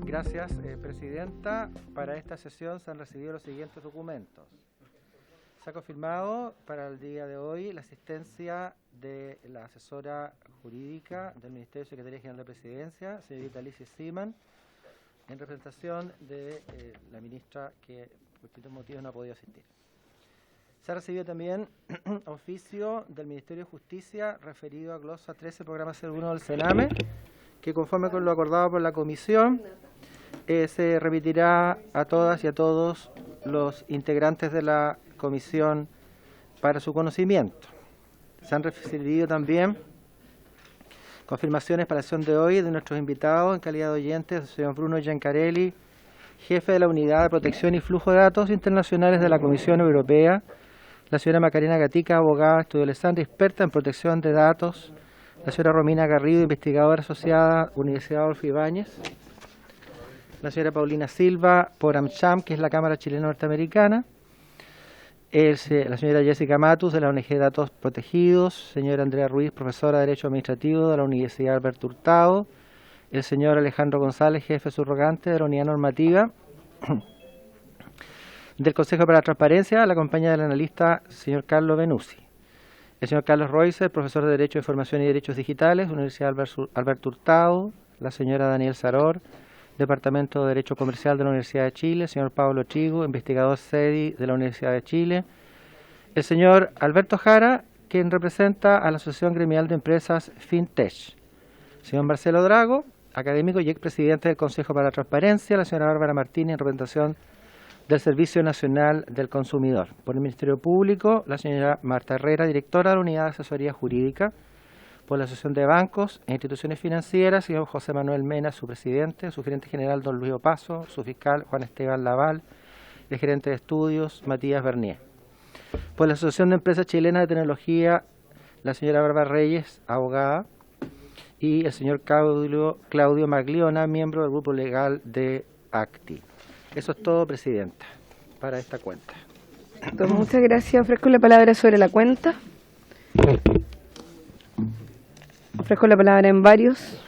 Gracias, Presidenta. Para esta sesión se han recibido los siguientes documentos. Se ha confirmado para el día de hoy la asistencia de la asesora jurídica del Ministerio de Secretaría General de Presidencia, señorita Alicia Seaman, en representación de la ministra que por distintos motivos no ha podido asistir. Se ha recibido también oficio del Ministerio de Justicia referido a glosa 13, programa 01 del Sename, que conforme con lo acordado por la Comisión, se remitirá a todas y a todos los integrantes de la Comisión para su conocimiento. Se han recibido también confirmaciones para la sesión de hoy de nuestros invitados en calidad de oyentes, el señor Bruno Giancarelli, jefe de la Unidad de Protección y Flujo de Datos Internacionales de la Comisión Europea, la señora Macarena Gatica, abogada, estudiolesante, experta en protección de datos, la señora Romina Garrido, investigadora asociada, Universidad Adolfo Ibáñez, la señora Paulina Silva, por AmCham, que es la Cámara Chilena Norteamericana, la señora Jessica Matus, de la ONG Datos Protegidos, señora Andrea Ruiz, profesora de Derecho Administrativo de la Universidad Alberto Hurtado, el señor Alejandro González, jefe subrogante de la Unidad Normativa del Consejo para la Transparencia, la compañía del analista señor Carlos Benussi, el señor Carlos Reuser, profesor de Derecho de Información y Derechos Digitales, Universidad Alberto Hurtado, la señora Daniel Saror, Departamento de Derecho Comercial de la Universidad de Chile, el señor Pablo Chigo, investigador CEDI de la Universidad de Chile, el señor Alberto Jara, quien representa a la Asociación Gremial de Empresas FinTech, el señor Marcelo Drago, académico y expresidente del Consejo para la Transparencia, la señora Bárbara Martínez, en representación del Servicio Nacional del Consumidor. Por el Ministerio Público, la señora Marta Herrera, directora de la Unidad de Asesoría Jurídica. Por la Asociación de Bancos e Instituciones Financieras, señor José Manuel Mena, su presidente, su gerente general, don Luis Opaso, su fiscal, Juan Esteban Laval, el gerente de estudios, Matías Bernier. Por la Asociación de Empresas Chilenas de Tecnología, la señora Bárbara Reyes, abogada, y el señor Claudio Magliona, miembro del grupo legal de ACTI. Eso es todo, Presidenta, para esta cuenta. Pues muchas gracias. Ofrezco la palabra sobre la cuenta. Ofrezco la palabra en varios.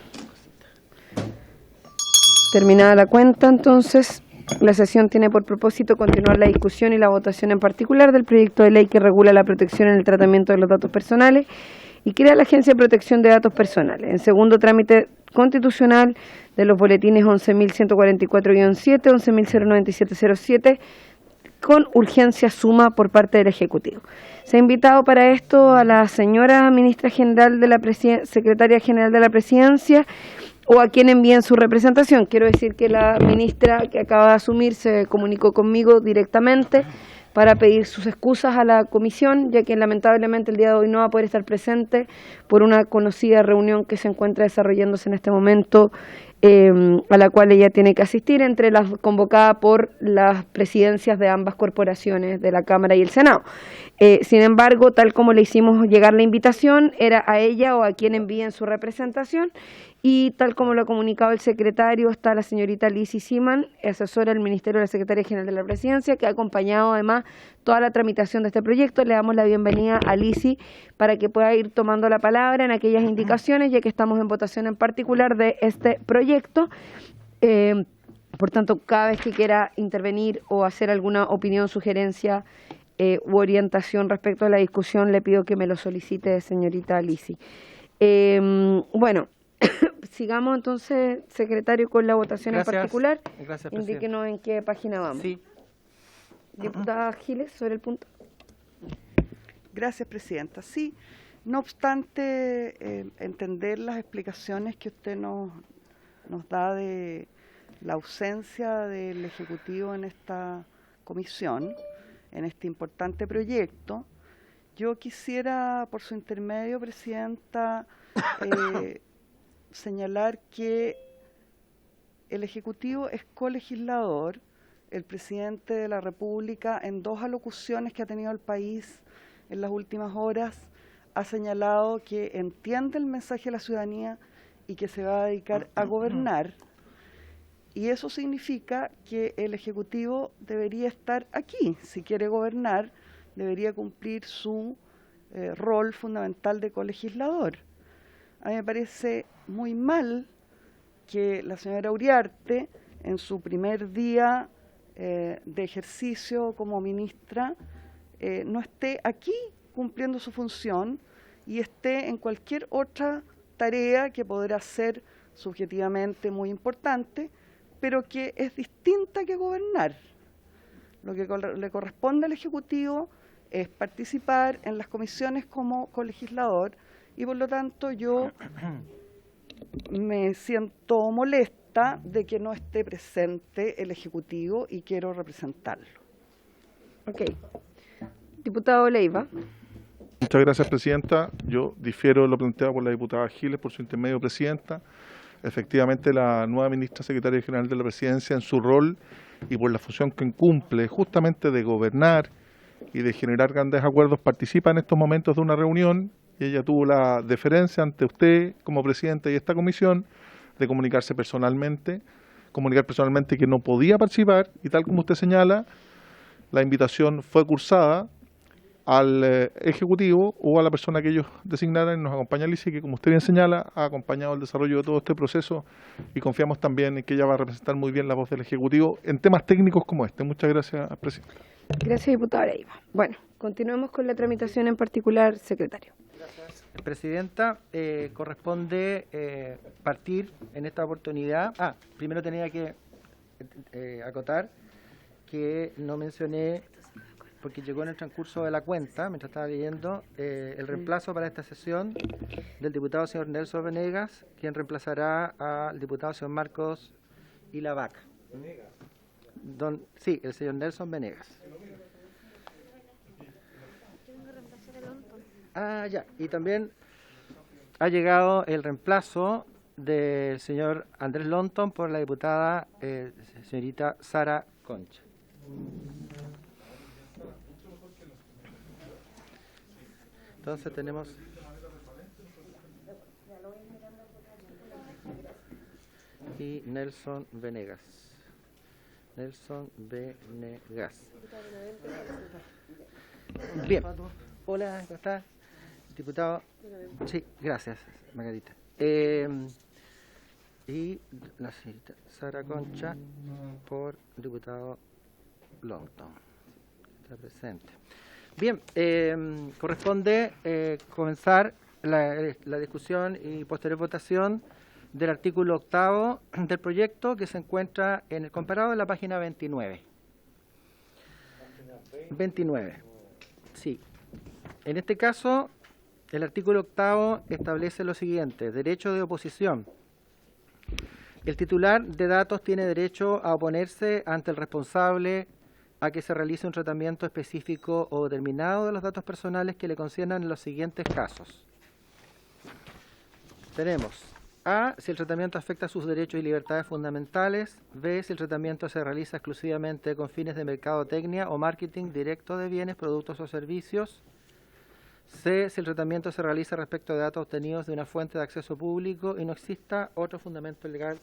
Terminada la cuenta, entonces, la sesión tiene por propósito continuar la discusión y la votación en particular del proyecto de ley que regula la protección en el tratamiento de los datos personales y crea la Agencia de Protección de Datos Personales. En segundo trámite constitucional de los boletines 11.144-7, 11.097-07, con urgencia suma por parte del Ejecutivo. Se ha invitado para esto a la señora ministra general de la secretaria general de la Presidencia o a quien envíen su representación. Quiero decir que la ministra que acaba de asumir se comunicó conmigo directamente para pedir sus excusas a la comisión, ya que lamentablemente el día de hoy no va a poder estar presente por una conocida reunión que se encuentra desarrollándose en este momento, a la cual ella tiene que asistir, entre las convocadas por las presidencias de ambas corporaciones, de la Cámara y el Senado. Sin embargo, tal como le hicimos llegar la invitación, era a ella o a quien envíen su representación, y tal como lo ha comunicado el secretario, está la señorita Lizzy Seaman, asesora del Ministerio de la Secretaría General de la Presidencia, que ha acompañado además toda la tramitación de este proyecto. Le damos la bienvenida a Lizzy para que pueda ir tomando la palabra en aquellas indicaciones, ya que estamos en votación en particular de este proyecto. Por tanto, cada vez que quiera intervenir o hacer alguna opinión, sugerencia u orientación respecto a la discusión, le pido que me lo solicite, señorita Lizzy. Bueno, sigamos entonces, secretario, con la votación. Gracias, en particular. Gracias, indíquenos en qué página vamos. Sí. Diputada Giles, sobre el punto. Gracias, Presidenta. Sí, no obstante entender las explicaciones que usted nos da de la ausencia del Ejecutivo en esta comisión, en este importante proyecto, yo quisiera, por su intermedio, Presidenta, señalar que el Ejecutivo es colegislador. El Presidente de la República, en dos alocuciones que ha tenido el país en las últimas horas, ha señalado que entiende el mensaje de la ciudadanía y que se va a dedicar a gobernar. Y eso significa que el Ejecutivo debería estar aquí. Si quiere gobernar, debería cumplir su rol fundamental de colegislador. A mí me parece muy mal que la señora Uriarte, en su primer día de ejercicio como ministra, no esté aquí cumpliendo su función y esté en cualquier otra tarea que podrá ser subjetivamente muy importante, pero que es distinta que gobernar. Lo que le corresponde al Ejecutivo es participar en las comisiones como colegislador y por lo tanto yo me siento molesta de que no esté presente el Ejecutivo y quiero representarlo. Ok. Diputado Leiva. Muchas gracias, Presidenta. Yo difiero de lo planteado por la diputada Giles, por su intermedio, Presidenta. Efectivamente, la nueva ministra secretaria general de la Presidencia, en su rol y por la función que cumple justamente de gobernar y de generar grandes acuerdos, participa en estos momentos de una reunión y ella tuvo la deferencia ante usted como Presidente y esta comisión de comunicar personalmente que no podía participar y tal como usted señala, la invitación fue cursada al Ejecutivo o a la persona que ellos designaran y nos acompaña Alicia, que como usted bien señala, ha acompañado el desarrollo de todo este proceso y confiamos también en que ella va a representar muy bien la voz del Ejecutivo en temas técnicos como este. Muchas gracias, Presidenta. Gracias, diputada Leiva. Bueno, continuemos con la tramitación en particular, secretario. Gracias, Presidenta. Corresponde partir en esta oportunidad. Primero tenía que acotar que no mencioné, porque llegó en el transcurso de la cuenta, mientras estaba leyendo, el reemplazo para esta sesión del diputado señor Nelson Venegas, quien reemplazará al diputado señor Marcos Ilavaca. Sí, el señor Nelson Venegas. Ya. Y también ha llegado el reemplazo del señor Andrés Lonton por la diputada señorita Sara Concha. Entonces tenemos y Nelson Venegas. Bien. Hola, ¿cómo está? Diputado. Sí, gracias, Margarita. Y la señorita Sara Concha por diputado Longton. Está presente. Bien, corresponde comenzar la discusión y posterior votación del artículo 8º del proyecto, que se encuentra en el comparado en la página 29. 29. Sí. En este caso, el artículo 8º establece lo siguiente: derecho de oposición. El titular de datos tiene derecho a oponerse ante el responsable a que se realice un tratamiento específico o determinado de los datos personales que le conciernan en los siguientes casos. Tenemos A, si el tratamiento afecta sus derechos y libertades fundamentales. B, si el tratamiento se realiza exclusivamente con fines de mercadotecnia o marketing directo de bienes, productos o servicios. C, si el tratamiento se realiza respecto de datos obtenidos de una fuente de acceso público y no exista otro fundamento legal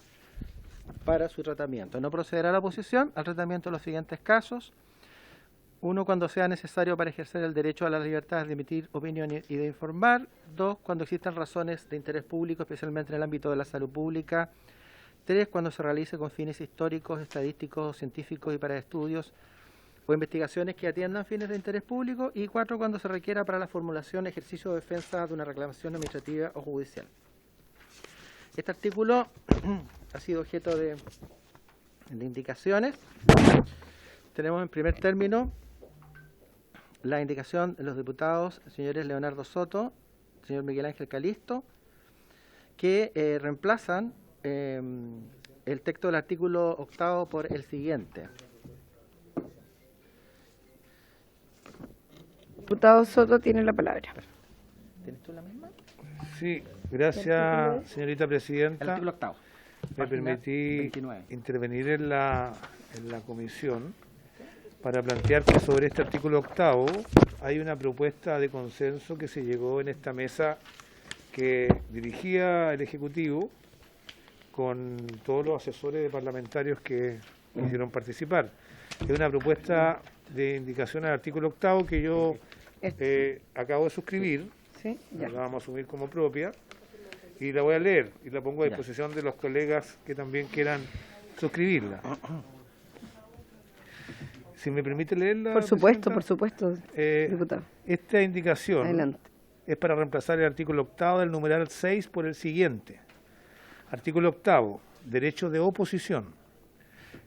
para su tratamiento. No procederá la oposición al tratamiento de los siguientes casos. 1, cuando sea necesario para ejercer el derecho a la libertad de emitir opinión y de informar. 2, cuando existan razones de interés público, especialmente en el ámbito de la salud pública. 3, cuando se realice con fines históricos, estadísticos, científicos y para estudios o investigaciones que atiendan fines de interés público. Y 4, cuando se requiera para la formulación, ejercicio o defensa de una reclamación administrativa o judicial. Este artículo ha sido objeto de indicaciones. Tenemos en primer término la indicación de los diputados señores Leonardo Soto, señor Miguel Ángel Calisto, que reemplazan el texto del artículo 8º por el siguiente. Diputado Soto tiene la palabra. ¿Tienes tú la misma? Sí, gracias, señorita Presidenta. El artículo 8º. Me permití 29. intervenir en la comisión para plantear que sobre este artículo 8º hay una propuesta de consenso que se llegó en esta mesa que dirigía el Ejecutivo con todos los asesores de parlamentarios que me hicieron participar. Es una propuesta de indicación al artículo 8º que yo acabo de suscribir, ¿Sí? Ya. la vamos a asumir como propia, y la voy a leer y la pongo a disposición de los colegas que también quieran suscribirla. Si me permite leerla. Por supuesto, Presidenta. diputado. Esta indicación Adelante. es para reemplazar el artículo 8º del numeral 6 por el siguiente. Artículo 8º. Derecho de oposición.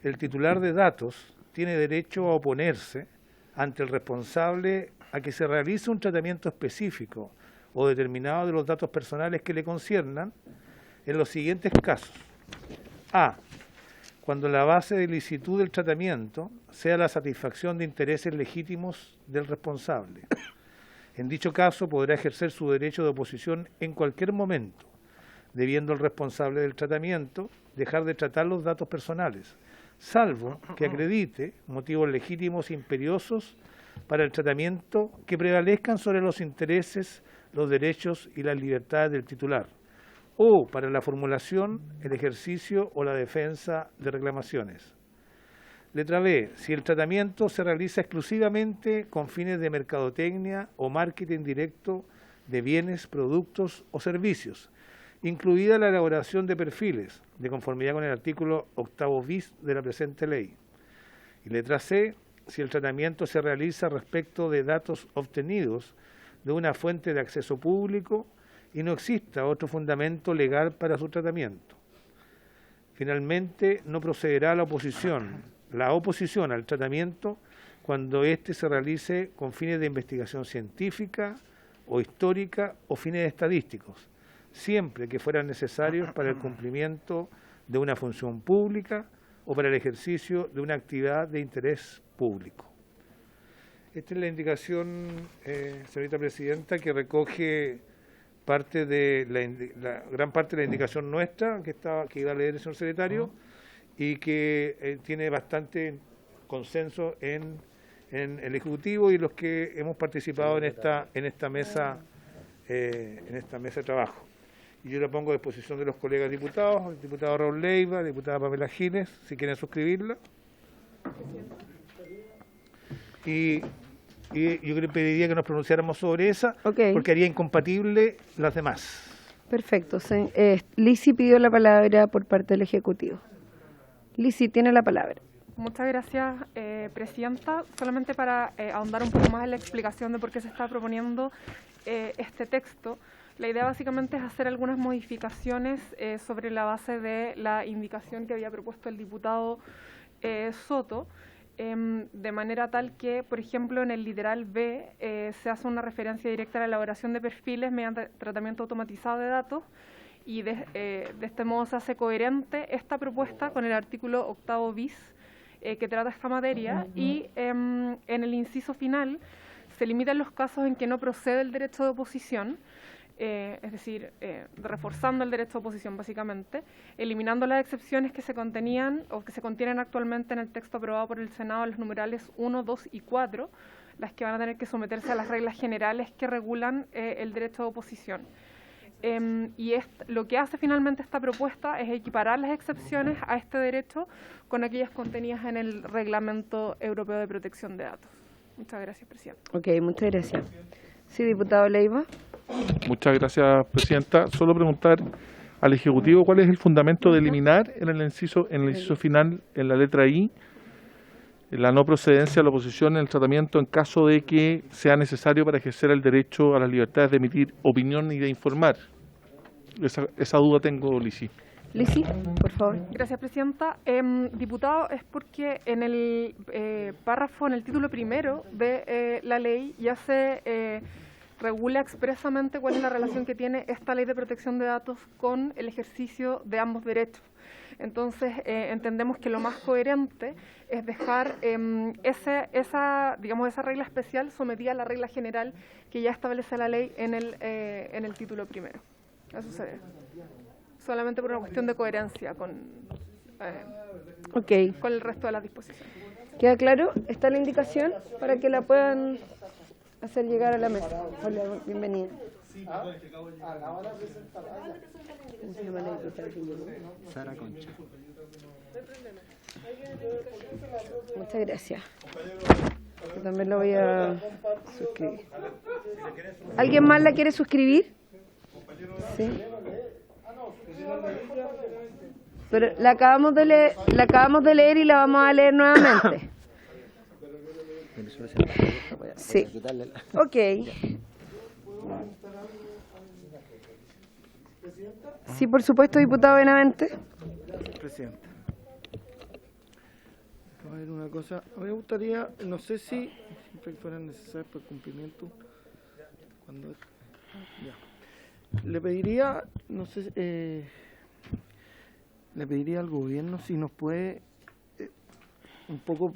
El titular de datos tiene derecho a oponerse ante el responsable a que se realice un tratamiento específico o determinado de los datos personales que le conciernan en los siguientes casos. A. Cuando la base de licitud del tratamiento sea la satisfacción de intereses legítimos del responsable. En dicho caso, podrá ejercer su derecho de oposición en cualquier momento, debiendo el responsable del tratamiento dejar de tratar los datos personales, salvo que acredite motivos legítimos e imperiosos para el tratamiento que prevalezcan sobre los intereses, los derechos y las libertades del titular, o para la formulación, el ejercicio o la defensa de reclamaciones. Letra B. Si el tratamiento se realiza exclusivamente con fines de mercadotecnia o marketing directo de bienes, productos o servicios, incluida la elaboración de perfiles, de conformidad con el artículo 8º bis de la presente ley. Y letra C. Si el tratamiento se realiza respecto de datos obtenidos de una fuente de acceso público y no exista otro fundamento legal para su tratamiento. Finalmente, no procederá la oposición al tratamiento cuando éste se realice con fines de investigación científica o histórica o fines estadísticos, siempre que fueran necesarios para el cumplimiento de una función pública o para el ejercicio de una actividad de interés público. Esta es la indicación, señorita Presidenta, que recoge parte de la gran parte de la indicación nuestra que iba a leer el señor secretario y que tiene bastante consenso en el Ejecutivo y los que hemos participado en esta mesa de trabajo. Y yo la pongo a disposición de los colegas diputados, el diputado Raúl Leiva, la diputada Pamela Giles, si quieren suscribirla. Y yo le pediría que nos pronunciáramos sobre esa, porque haría incompatible las demás. Perfecto. Lisi pidió la palabra por parte del Ejecutivo. Lisi, tiene la palabra. Muchas gracias, Presidenta. Solamente para ahondar un poco más en la explicación de por qué se está proponiendo este texto, la idea básicamente es hacer algunas modificaciones sobre la base de la indicación que había propuesto el diputado Soto, de manera tal que, por ejemplo, en el literal B se hace una referencia directa a la elaboración de perfiles mediante tratamiento automatizado de datos y de este modo se hace coherente esta propuesta con el artículo 8º bis que trata esta materia y en el inciso final se limitan los casos en que no procede el derecho de oposición, es decir, reforzando el derecho de oposición básicamente, eliminando las excepciones que se contenían o que se contienen actualmente en el texto aprobado por el Senado, los numerales 1, 2 y 4, las que van a tener que someterse a las reglas generales que regulan el derecho de oposición. Lo que hace finalmente esta propuesta es equiparar las excepciones a este derecho con aquellas contenidas en el Reglamento Europeo de Protección de Datos. Muchas gracias, Presidenta. Ok, muchas gracias. Sí, diputado Leiva. Muchas gracias, Presidenta. Solo preguntar al Ejecutivo cuál es el fundamento de eliminar en el inciso final, en la letra I, la no procedencia a la oposición en el tratamiento en caso de que sea necesario para ejercer el derecho a las libertades de emitir opinión y de informar. Esa duda tengo, Lisi. Lisi, por favor. Gracias, Presidenta. Diputado, es porque en el párrafo, en el título primero de la ley, ya se regula expresamente cuál es la relación que tiene esta ley de protección de datos con el ejercicio de ambos derechos. Entonces, entendemos que lo más coherente es dejar esa regla especial sometida a la regla general que ya establece la ley en el título primero. Eso se ve. Solamente por una cuestión de coherencia con el resto de las disposiciones. ¿Queda claro? Está la indicación para que la puedan hacer llegar a la mesa. Hola, bienvenida. Sara Concha. Muchas gracias. Yo también lo voy a suscribir. ¿Alguien más la quiere suscribir? Sí. Pero la acabamos de leer y la vamos a leer nuevamente. Sí. Ok. Sí, por supuesto, diputado Benavente. Presidenta. A ver, una cosa. Me gustaría, no sé si siempre que fuera necesario por cumplimiento, cuando ya. Le pediría, no sé, le pediría al gobierno si nos puede un poco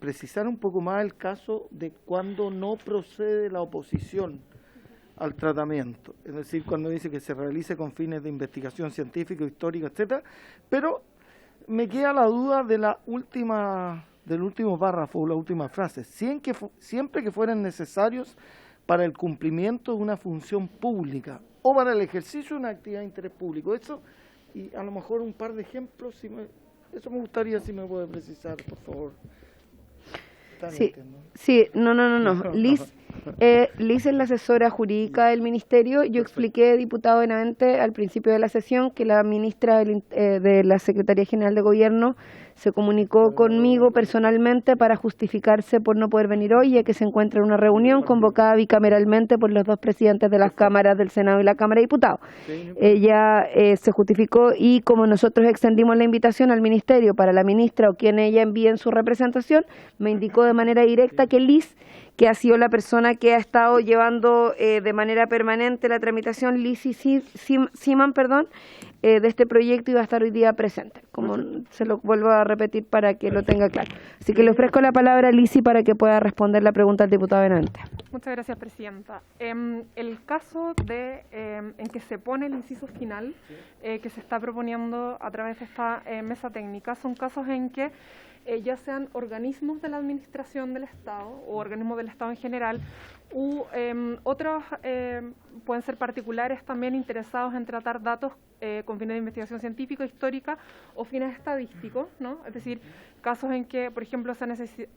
precisar un poco más el caso de cuando no procede la oposición al tratamiento, es decir, cuando dice que se realice con fines de investigación científica, histórica, etcétera, pero me queda la duda de del último párrafo, la última frase, siempre que fueran necesarios para el cumplimiento de una función pública o para el ejercicio de una actividad de interés público. Eso, y a lo mejor un par de ejemplos, eso me gustaría si me puede precisar, por favor. Sí, sí, no. Liz es la asesora jurídica del Ministerio. Yo expliqué, diputado Benavente, al principio de la sesión que la ministra de la Secretaría General de Gobierno se comunicó conmigo personalmente para justificarse por no poder venir hoy, ya que se encuentra en una reunión convocada bicameralmente por los dos presidentes de las cámaras del Senado y la Cámara de Diputados. Ella se justificó y como nosotros extendimos la invitación al Ministerio para la ministra o quien ella envíe en su representación, me indicó de manera directa que Liz, que ha sido la persona que ha estado llevando de manera permanente la tramitación, Liz Siman, de este proyecto, iba a estar hoy día presente, como se lo vuelvo a repetir para que lo tenga claro. Así que le ofrezco la palabra a Lisi para que pueda responder la pregunta al diputado Benavente. Muchas gracias, presidenta. El caso en que se pone el inciso final que se está proponiendo a través de esta mesa técnica son casos en que ya sean organismos de la administración del Estado o organismos del Estado en general u otros pueden ser particulares también interesados en tratar datos con fines de investigación científica, histórica o fines estadísticos, ¿no? Es decir, casos en que, por ejemplo, sea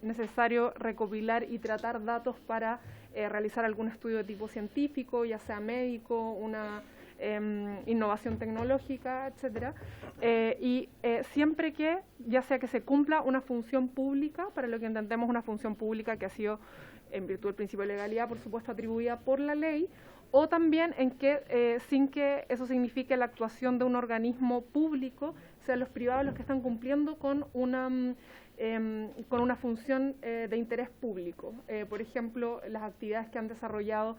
necesario recopilar y tratar datos para realizar algún estudio de tipo científico, ya sea médico, una innovación tecnológica, etcétera, y siempre que, ya sea que se cumpla una función pública, para lo que entendemos una función pública que ha sido, en virtud del principio de legalidad, por supuesto, atribuida por la ley, o también en que, sin que eso signifique la actuación de un organismo público, sean los privados los que están cumpliendo con una función de interés público. Por ejemplo, las actividades que han desarrollado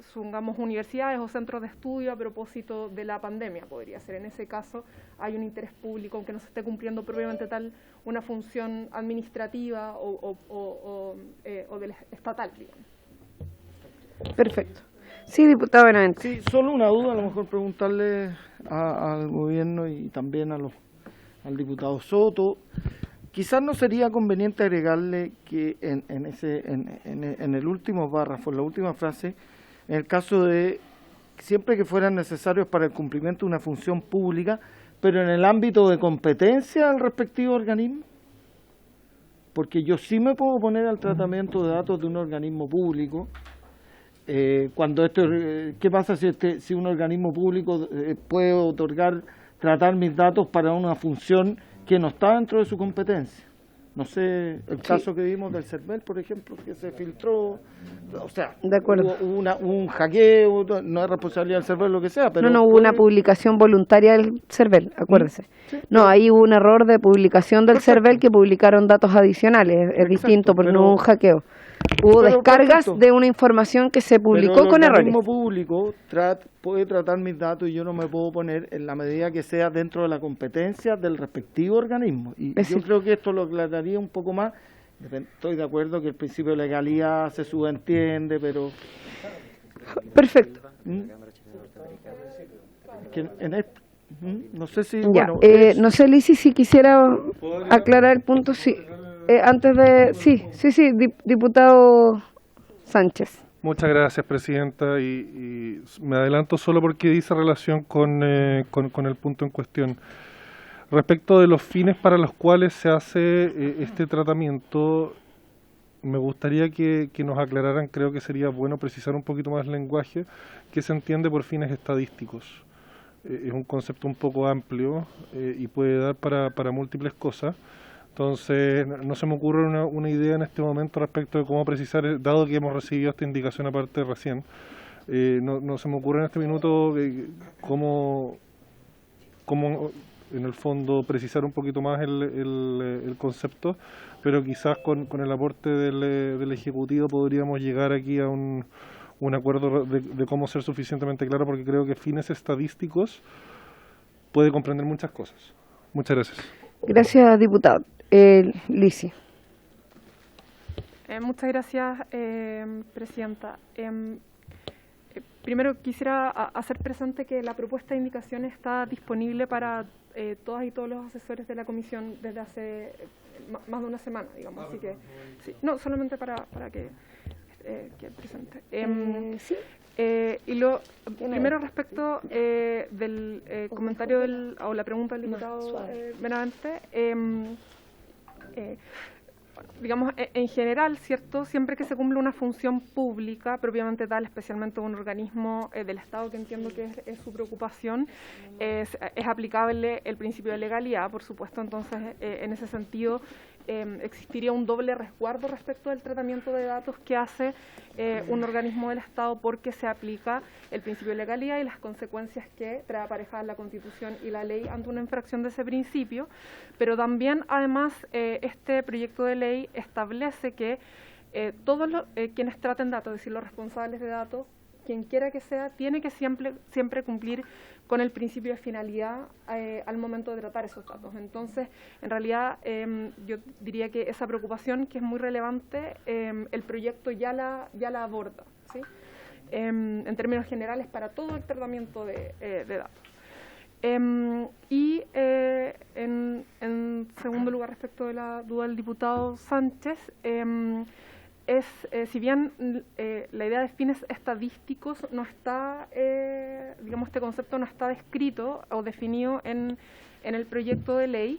supongamos universidades o centros de estudio a propósito de la pandemia, podría ser. En ese caso hay un interés público, aunque no se esté cumpliendo propiamente tal una función administrativa o del estatal, digamos. Perfecto. Sí, diputado Benavente. Sí, solo una duda, a lo mejor preguntarle al gobierno y también al diputado Soto. Quizás no sería conveniente agregarle que en el último párrafo, en la última frase, en el caso de siempre que fueran necesarios para el cumplimiento de una función pública, pero en el ámbito de competencia del respectivo organismo, porque yo sí me puedo oponer al tratamiento de datos de un organismo público. Cuando ¿qué pasa si un organismo público puede tratar mis datos para una función que no está dentro de su competencia? No sé, el caso que vimos del CERVEL, por ejemplo, que se filtró, o sea, de acuerdo, hubo un hackeo, no es responsabilidad del CERVEL, lo que sea, pero... No hubo una publicación voluntaria del CERVEL, acuérdese. Sí, no, ahí hubo un error de publicación del CERVEL que publicaron datos adicionales, es distinto, porque no hubo un hackeo. Hubo descargas de una información que se publicó con errores. El organismo público puede tratar mis datos y yo no me puedo poner en la medida que sea dentro de la competencia del respectivo organismo. Y yo creo que esto lo aclararía un poco más. Estoy de acuerdo que el principio de legalidad se subentiende, pero... Perfecto. No sé si... Ya, bueno, no sé, Lisi, si quisiera aclarar el punto, sí. Antes de... Sí, diputado Sánchez. Muchas gracias, Presidenta. Y me adelanto solo porque dice relación con el punto en cuestión. Respecto de los fines para los cuales se hace este tratamiento, me gustaría que nos aclararan, creo que sería bueno precisar un poquito más el lenguaje, qué se entiende por fines estadísticos. Es un concepto un poco amplio y puede dar para múltiples cosas. Entonces, no se me ocurre una idea en este momento respecto de cómo precisar, dado que hemos recibido esta indicación aparte recién, no se me ocurre en este minuto cómo en el fondo precisar un poquito más el concepto, pero quizás con el aporte del Ejecutivo podríamos llegar aquí a un acuerdo de cómo ser suficientemente claro, porque creo que fines estadísticos puede comprender muchas cosas. Muchas gracias. Gracias, diputado. Lisi. Muchas gracias, Presidenta. Primero quisiera hacer presente que la propuesta de indicaciones está disponible para todas y todos los asesores de la comisión desde hace más de una semana, digamos. Así que, sí, no, solamente para que presente. Sí. Y lo primero respecto del comentario o la pregunta del diputado Benavente, digamos, en general, ¿cierto? Siempre que se cumple una función pública, propiamente tal, especialmente un organismo del Estado, que entiendo que es su preocupación, es aplicable el principio de legalidad, por supuesto. Entonces, en ese sentido, existiría un doble resguardo respecto del tratamiento de datos que hace un organismo del Estado, porque se aplica el principio de legalidad y las consecuencias que trae aparejadas la Constitución y la ley ante una infracción de ese principio. Pero también, además, este proyecto de ley establece que todos quienes traten datos, es decir, los responsables de datos, quien quiera que sea, tiene que siempre cumplir con el principio de finalidad al momento de tratar esos datos. Entonces, en realidad, yo diría que esa preocupación, que es muy relevante, el proyecto ya la aborda, ¿sí? En términos generales, para todo el tratamiento de datos. Y en segundo lugar, respecto de la duda del diputado Sánchez, si bien la idea de fines estadísticos no está, digamos, este concepto no está descrito o definido en el proyecto de ley,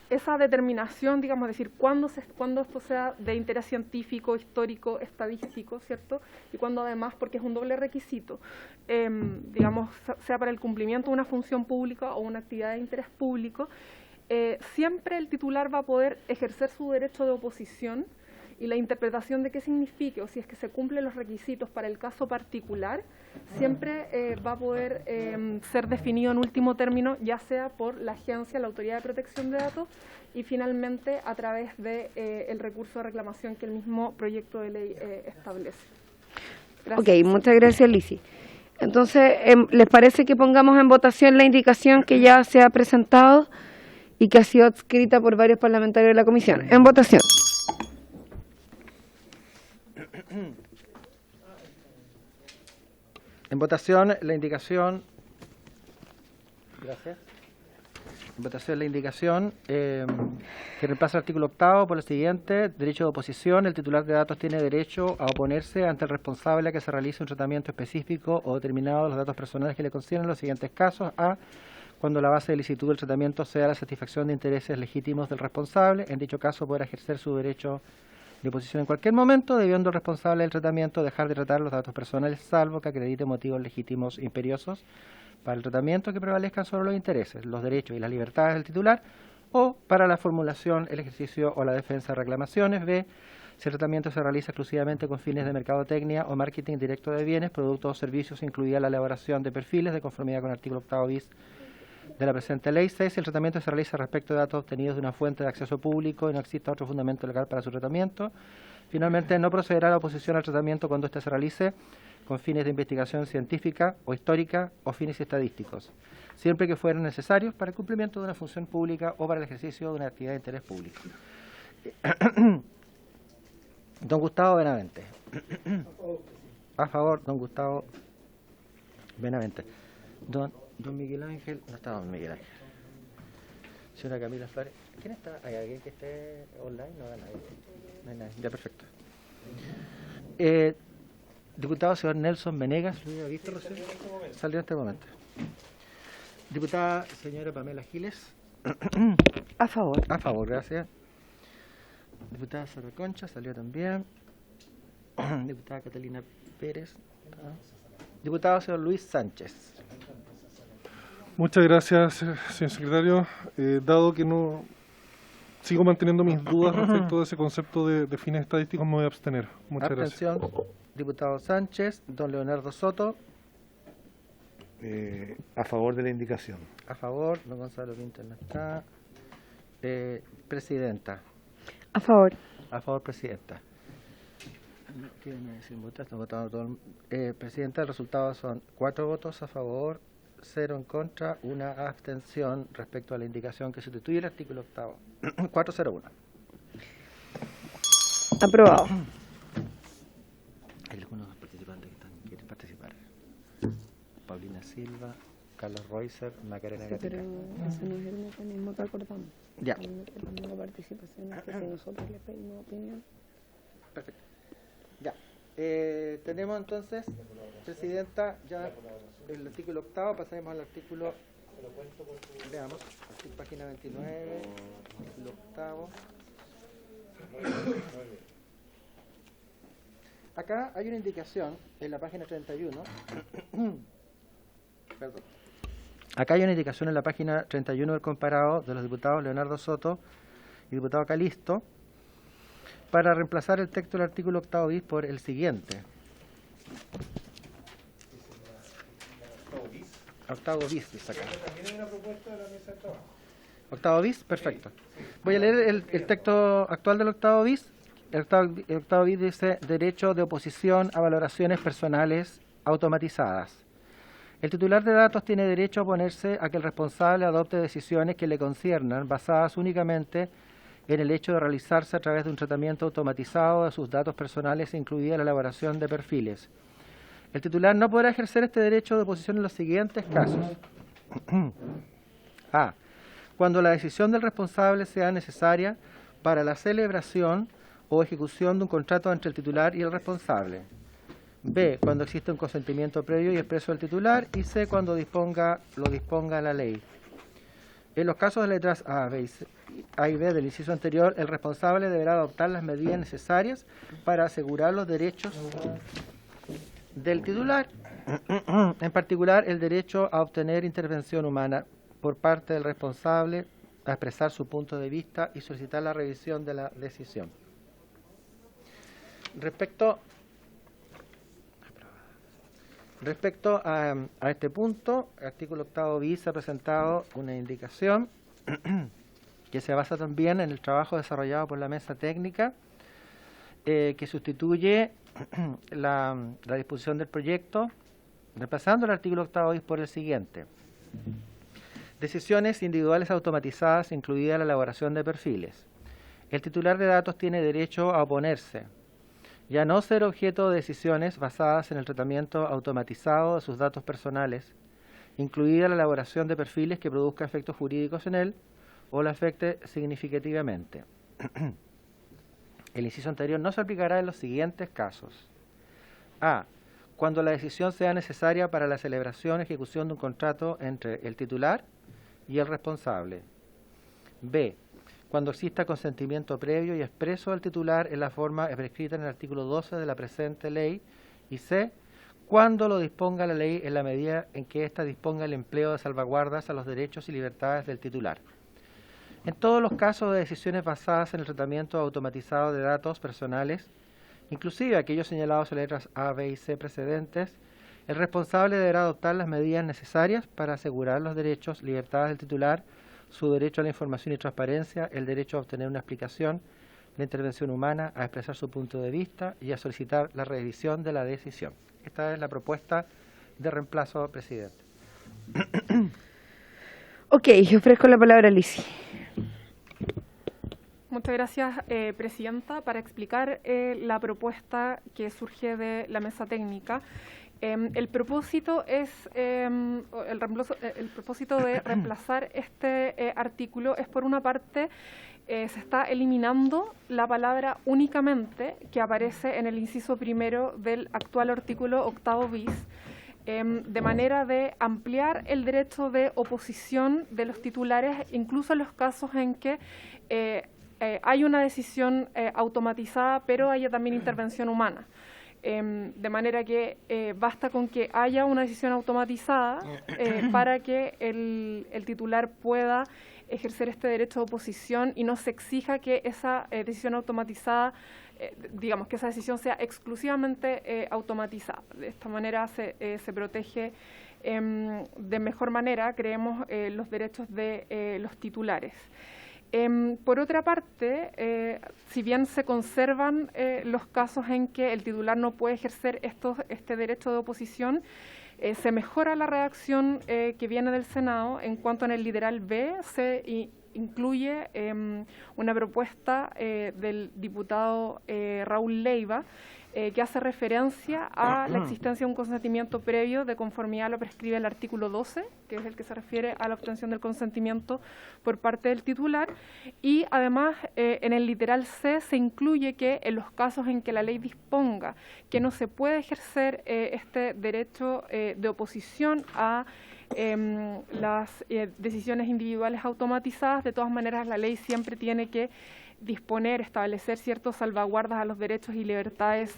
esa determinación, digamos, es decir, cuándo esto sea de interés científico, histórico, estadístico, ¿cierto? Y cuándo además, porque es un doble requisito, digamos, sea para el cumplimiento de una función pública o una actividad de interés público, siempre el titular va a poder ejercer su derecho de oposición, y la interpretación de qué signifique o si es que se cumplen los requisitos para el caso particular, siempre va a poder ser definido en último término, ya sea por la agencia, la Autoridad de Protección de Datos, y finalmente a través de el recurso de reclamación que el mismo proyecto de ley establece. Gracias. Ok, muchas gracias, Lisi. Entonces, ¿les parece que pongamos en votación la indicación que ya se ha presentado y que ha sido adscrita por varios parlamentarios de la comisión? En votación. En votación la indicación. Gracias. En votación la indicación que reemplaza el artículo 8º por el siguiente: derecho de oposición. El titular de datos tiene derecho a oponerse ante el responsable a que se realice un tratamiento específico o determinado de los datos personales que le conciernen los siguientes casos. A. Cuando la base de licitud del tratamiento sea la satisfacción de intereses legítimos del responsable. En dicho caso, podrá ejercer su derecho de oposición en cualquier momento, debiendo el responsable del tratamiento dejar de tratar los datos personales, salvo que acredite motivos legítimos imperiosos para el tratamiento que prevalezcan sobre los intereses, los derechos y las libertades del titular, o para la formulación, el ejercicio o la defensa de reclamaciones. B. Si el tratamiento se realiza exclusivamente con fines de mercadotecnia o marketing directo de bienes, productos o servicios, incluida la elaboración de perfiles de conformidad con el artículo 8º bis de la presente ley. 6. Si el tratamiento se realiza respecto de datos obtenidos de una fuente de acceso público y no exista otro fundamento legal para su tratamiento. Finalmente, no procederá la oposición al tratamiento cuando éste se realice con fines de investigación científica o histórica o fines estadísticos, siempre que fueran necesarios para el cumplimiento de una función pública o para el ejercicio de una actividad de interés público. Don Gustavo Benavente. A favor, don Gustavo Benavente. Don Miguel Ángel, no está don Miguel Ángel. Señora Camila Flores, ¿quién está? ¿Hay alguien que esté online? No hay nadie. No hay nadie. Ya, perfecto. Diputado señor Nelson Venegas, ¿lo había visto recién? Salió en este momento. Diputada señora Pamela Giles. A favor. A favor, gracias. Diputada Sara Concha, salió también. Diputada Catalina Pérez. Diputado señor Luis Sánchez. Muchas gracias, señor secretario. Dado que no sigo manteniendo mis dudas respecto de ese concepto de fines estadísticos, me voy a abstener. Muchas Abstención, diputado Sánchez. Don Leonardo Soto. A favor de la indicación. A favor. Don Gonzalo Pinto no está. Presidenta. A favor. A favor, presidenta. ¿Qué me decir? Están votando todo presidenta, el resultado son 4 votos a favor, 0 en contra, 1 abstención respecto a la indicación que sustituye el artículo 8º. 401. Aprobado. Hay algunos participantes que quieren participar. Paulina Silva, Carlos Reuser, Macarena Gatica. Pero ese no es el mecanismo que acordamos. Ya. El mecanismo de participación es que si nosotros le pedimos opinión. Perfecto. Ya. Tenemos entonces, presidenta, ya el artículo 8º, pasaremos al artículo, veamos, página 29, artículo 8º. Acá hay una indicación en la página 31. Perdón. Acá hay una indicación en la página 31 del comparado de los diputados Leonardo Soto y diputado Calisto para reemplazar el texto del artículo 8º bis por el siguiente. 8º bis, dice acá. También hay una propuesta de la mesa de trabajo. 8º bis, perfecto. Voy a leer el texto actual del 8º bis. El 8º bis dice: derecho de oposición a valoraciones personales automatizadas. El titular de datos tiene derecho a oponerse a que el responsable adopte decisiones que le conciernan basadas únicamente en el hecho de realizarse a través de un tratamiento automatizado de sus datos personales, incluida la elaboración de perfiles. El titular no podrá ejercer este derecho de oposición en los siguientes casos. A. Cuando la decisión del responsable sea necesaria para la celebración o ejecución de un contrato entre el titular y el responsable. B. Cuando existe un consentimiento previo y expreso del titular. Y C. Cuando lo disponga la ley. En los casos de letras A y B del inciso anterior, el responsable deberá adoptar las medidas necesarias para asegurar los derechos del titular, en particular el derecho a obtener intervención humana por parte del responsable, a expresar su punto de vista y solicitar la revisión de la decisión. Respecto a este punto, el artículo 8º bis ha presentado una indicación que se basa también en el trabajo desarrollado por la mesa técnica, que sustituye la disposición del proyecto, reemplazando el artículo 8º bis por el siguiente. Decisiones individuales automatizadas, incluida la elaboración de perfiles. El titular de datos tiene derecho a oponerse y a no ser objeto de decisiones basadas en el tratamiento automatizado de sus datos personales, incluida la elaboración de perfiles que produzca efectos jurídicos en él o lo afecte significativamente. El inciso anterior no se aplicará en los siguientes casos. A. Cuando la decisión sea necesaria para la celebración y ejecución de un contrato entre el titular y el responsable. B. Cuando exista consentimiento previo y expreso del titular en la forma prescrita en el artículo 12 de la presente ley. Y C. Cuando lo disponga la ley en la medida en que ésta disponga el empleo de salvaguardas a los derechos y libertades del titular. En todos los casos de decisiones basadas en el tratamiento automatizado de datos personales, inclusive aquellos señalados en letras A, B y C precedentes, el responsable deberá adoptar las medidas necesarias para asegurar los derechos, libertades del titular, su derecho a la información y transparencia, el derecho a obtener una explicación, la intervención humana, a expresar su punto de vista y a solicitar la revisión de la decisión. Esta es la propuesta de reemplazo, presidente. Ok, ofrezco la palabra a Lisi. Muchas gracias, presidenta. Para explicar la propuesta que surge de la mesa técnica, el propósito es el propósito de reemplazar este artículo es, por una parte, se está eliminando la palabra únicamente que aparece en el inciso primero del actual artículo 8º bis, de manera de ampliar el derecho de oposición de los titulares, incluso en los casos en que hay una decisión automatizada, pero haya también intervención humana. De manera que basta con que haya una decisión automatizada para que el titular pueda ejercer este derecho de oposición y no se exija que esa decisión automatizada, digamos, que esa decisión sea exclusivamente automatizada. De esta manera se protege de mejor manera, creemos, los derechos de los titulares. Por otra parte, si bien se conservan los casos en que el titular no puede ejercer este derecho de oposición, se mejora la redacción que viene del Senado en cuanto en el literal B se incluye una propuesta del diputado Raúl Leiva que hace referencia a la existencia de un consentimiento previo de conformidad a lo prescribe el artículo 12, que es el que se refiere a la obtención del consentimiento por parte del titular, y además en el literal C se incluye que en los casos en que la ley disponga que no se puede ejercer este derecho de oposición a las decisiones individuales automatizadas, de todas maneras la ley siempre tiene que disponer, establecer ciertas salvaguardas a los derechos y libertades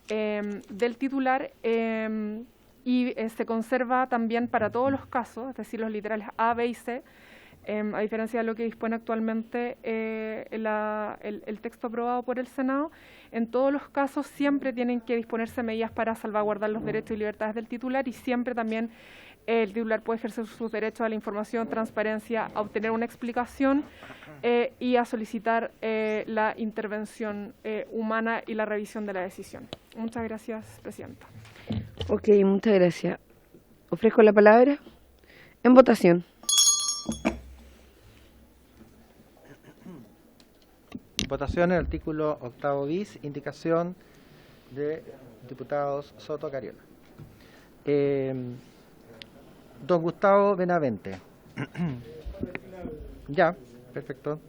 del titular y se conserva también para todos los casos, es decir, los literales A, B y C, a diferencia de lo que dispone actualmente el texto aprobado por el Senado. En todos los casos siempre tienen que disponerse medidas para salvaguardar los derechos y libertades del titular y siempre también el titular puede ejercer sus derechos a la información, transparencia, a obtener una explicación y a solicitar la intervención humana y la revisión de la decisión. Muchas gracias, Presidenta. Ok, muchas gracias. Ofrezco la palabra en votación. Votación en el artículo 8º bis, indicación de diputados Soto Cariola. Don Gustavo Benavente. Ya, perfecto.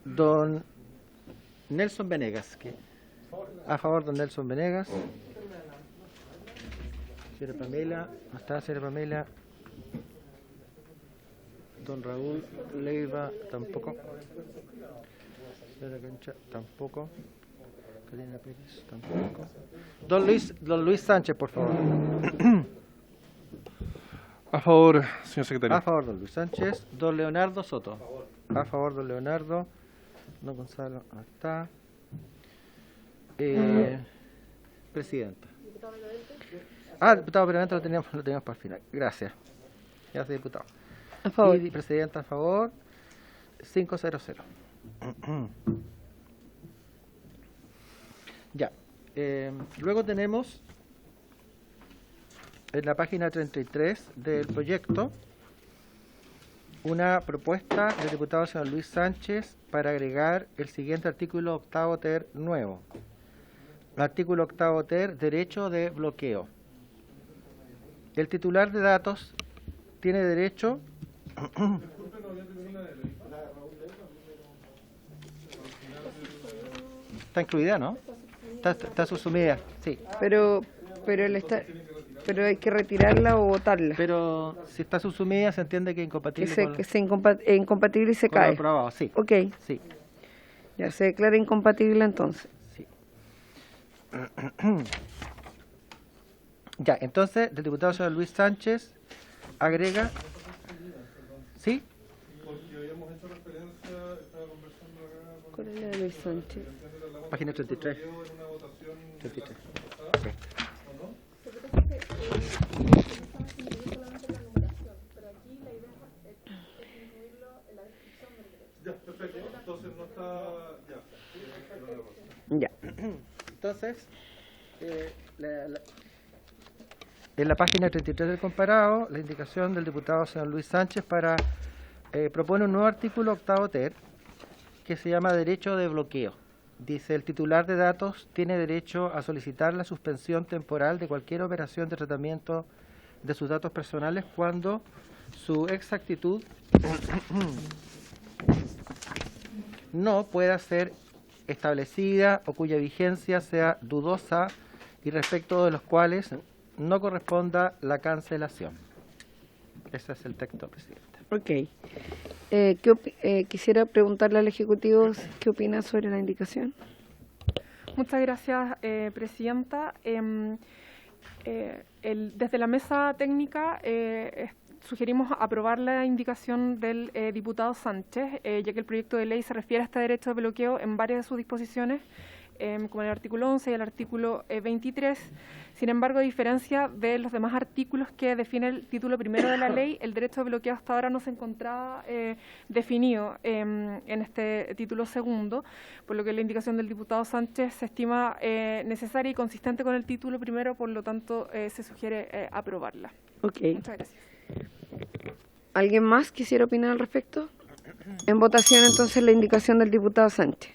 Don Nelson Venegas. A favor, don Nelson Venegas. Señora Pamela. ¿No está, señora Pamela? Don Raúl Leiva, tampoco. Señora Concha, tampoco. Karina Pérez, tampoco. Don Luis Sánchez, por favor. A favor, señor secretario. A favor, don Luis Sánchez. Don Leonardo Soto. A favor, don Leonardo. Don Gonzalo, no está. Presidenta. Diputado Benavente lo teníamos para el final. Gracias. Gracias, diputado. A favor. Y presidenta, a favor. 5-0-0. Ya. Luego tenemos en la página 33 del proyecto una propuesta del diputado señor Luis Sánchez para agregar el siguiente artículo 8º ter nuevo. Artículo 8º ter, derecho de bloqueo. El titular de datos tiene derecho está incluida, ¿no? Está subsumida, sí. Pero hay que retirarla o votarla. Pero si está subsumida se entiende que es incompatible Es incompatible y se con lo cae. aprobado, sí. Ok, Sí, ya se declara incompatible entonces. sí. Ya, entonces, el diputado señor Luis Sánchez agrega... ¿Sí? ¿Cuál es la de Luis Sánchez? Página 33. 33. Ok. Ya, perfecto. Entonces no está... Ya. Entonces, en la página 33 del comparado, la indicación del diputado señor Luis Sánchez propone un nuevo artículo 8º ter que se llama derecho de bloqueo. Dice, el titular de datos tiene derecho a solicitar la suspensión temporal de cualquier operación de tratamiento de sus datos personales cuando su exactitud no pueda ser establecida o cuya vigencia sea dudosa y respecto de los cuales no corresponda la cancelación. Ese es el texto, presidente. Ok. Quisiera preguntarle al Ejecutivo qué opina sobre la indicación. Muchas gracias, Presidenta. Desde la mesa técnica sugerimos aprobar la indicación del diputado Sánchez, ya que el proyecto de ley se refiere a este derecho de bloqueo en varias de sus disposiciones, como el artículo 11 y el artículo 23. Sin embargo, a diferencia de los demás artículos que define el título primero de la ley, el derecho de bloqueo hasta ahora no se encontraba definido en este título segundo, por lo que la indicación del diputado Sánchez se estima necesaria y consistente con el título primero, por lo tanto se sugiere aprobarla. Ok. Muchas gracias. ¿Alguien más quisiera opinar al respecto? En votación entonces la indicación del diputado Sánchez.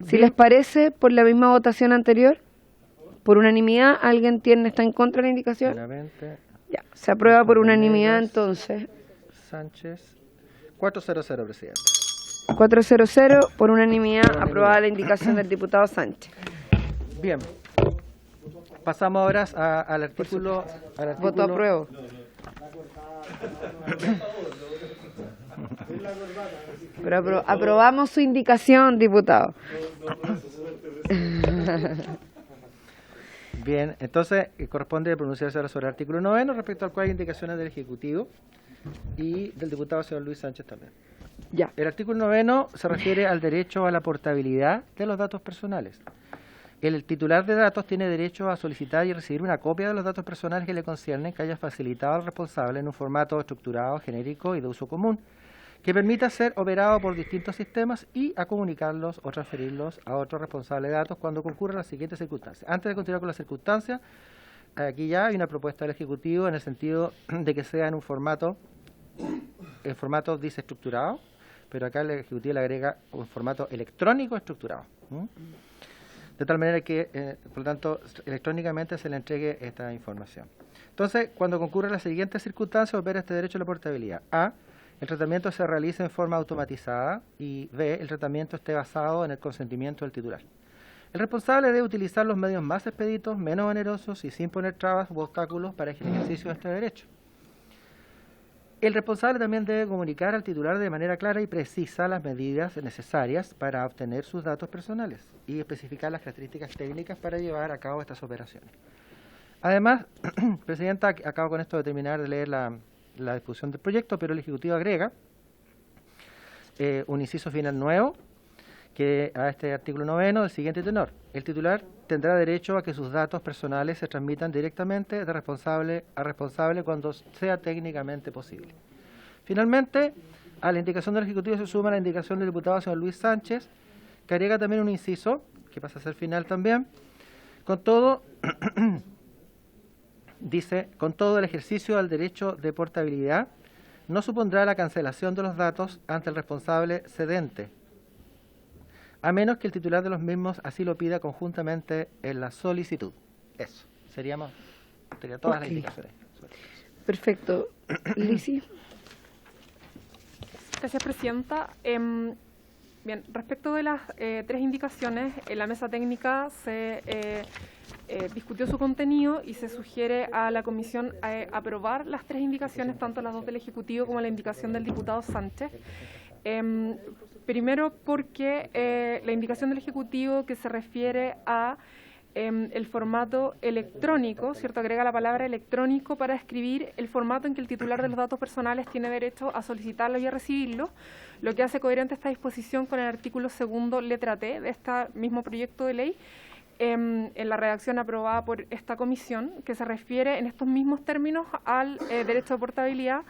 Si les parece, por la misma votación anterior, por unanimidad, ¿alguien está en contra de la indicación? Claramente, Ya, se aprueba por unanimidad entonces. Sánchez, 400, presidente. 400, por unanimidad, aprobada la indicación del diputado Sánchez. Bien. Pasamos ahora al artículo... Voto apruebo. Pero aprobamos su indicación, diputado. Bien, entonces corresponde pronunciarse ahora sobre el artículo 9, respecto al cual hay indicaciones del Ejecutivo y del diputado señor Luis Sánchez también. Ya. El artículo 9 se refiere al derecho a la portabilidad de los datos personales. El titular de datos tiene derecho a solicitar y recibir una copia de los datos personales que le conciernen que haya facilitado al responsable en un formato estructurado, genérico y de uso común, que permita ser operado por distintos sistemas y a comunicarlos o transferirlos a otro responsable de datos cuando concurran las siguientes circunstancias. Antes de continuar con las circunstancias, aquí ya hay una propuesta del Ejecutivo en el sentido de que sea en formato dice estructurado, pero acá el Ejecutivo le agrega un formato electrónico estructurado. De tal manera que, por lo tanto, electrónicamente se le entregue esta información. Entonces, cuando concurren las siguientes circunstancias, opera este derecho a la portabilidad. A, el tratamiento se realiza en forma automatizada y B, el tratamiento esté basado en el consentimiento del titular. El responsable debe utilizar los medios más expeditos, menos onerosos y sin poner trabas u obstáculos para el ejercicio de este derecho. El responsable también debe comunicar al titular de manera clara y precisa las medidas necesarias para obtener sus datos personales y especificar las características técnicas para llevar a cabo estas operaciones. Además, Presidenta, acabo con esto de terminar de leer la disposición del proyecto, pero el Ejecutivo agrega un inciso final nuevo que a este artículo 9 del siguiente tenor. El titular tendrá derecho a que sus datos personales se transmitan directamente de responsable a responsable cuando sea técnicamente posible. Finalmente, a la indicación del Ejecutivo se suma la indicación del diputado señor Luis Sánchez, que agrega también un inciso, que pasa a ser final también. Con todo, dice, con todo el ejercicio del derecho de portabilidad no supondrá la cancelación de los datos ante el responsable cedente, a menos que el titular de los mismos así lo pida conjuntamente en la solicitud. Eso, serían todas las indicaciones. Perfecto. Lisi. Gracias, Presidenta. Bien, respecto de las tres indicaciones, en la mesa técnica se discutió su contenido y se sugiere a la Comisión aprobar las tres indicaciones, tanto las dos del Ejecutivo como la indicación del diputado Sánchez. Primero porque la indicación del Ejecutivo que se refiere a el formato electrónico, ¿cierto? Agrega la palabra electrónico para describir el formato en que el titular de los datos personales tiene derecho a solicitarlos y a recibirlos, lo que hace coherente esta disposición con el artículo 2, letra T, de este mismo proyecto de ley, en la redacción aprobada por esta comisión, que se refiere en estos mismos términos al derecho de portabilidad,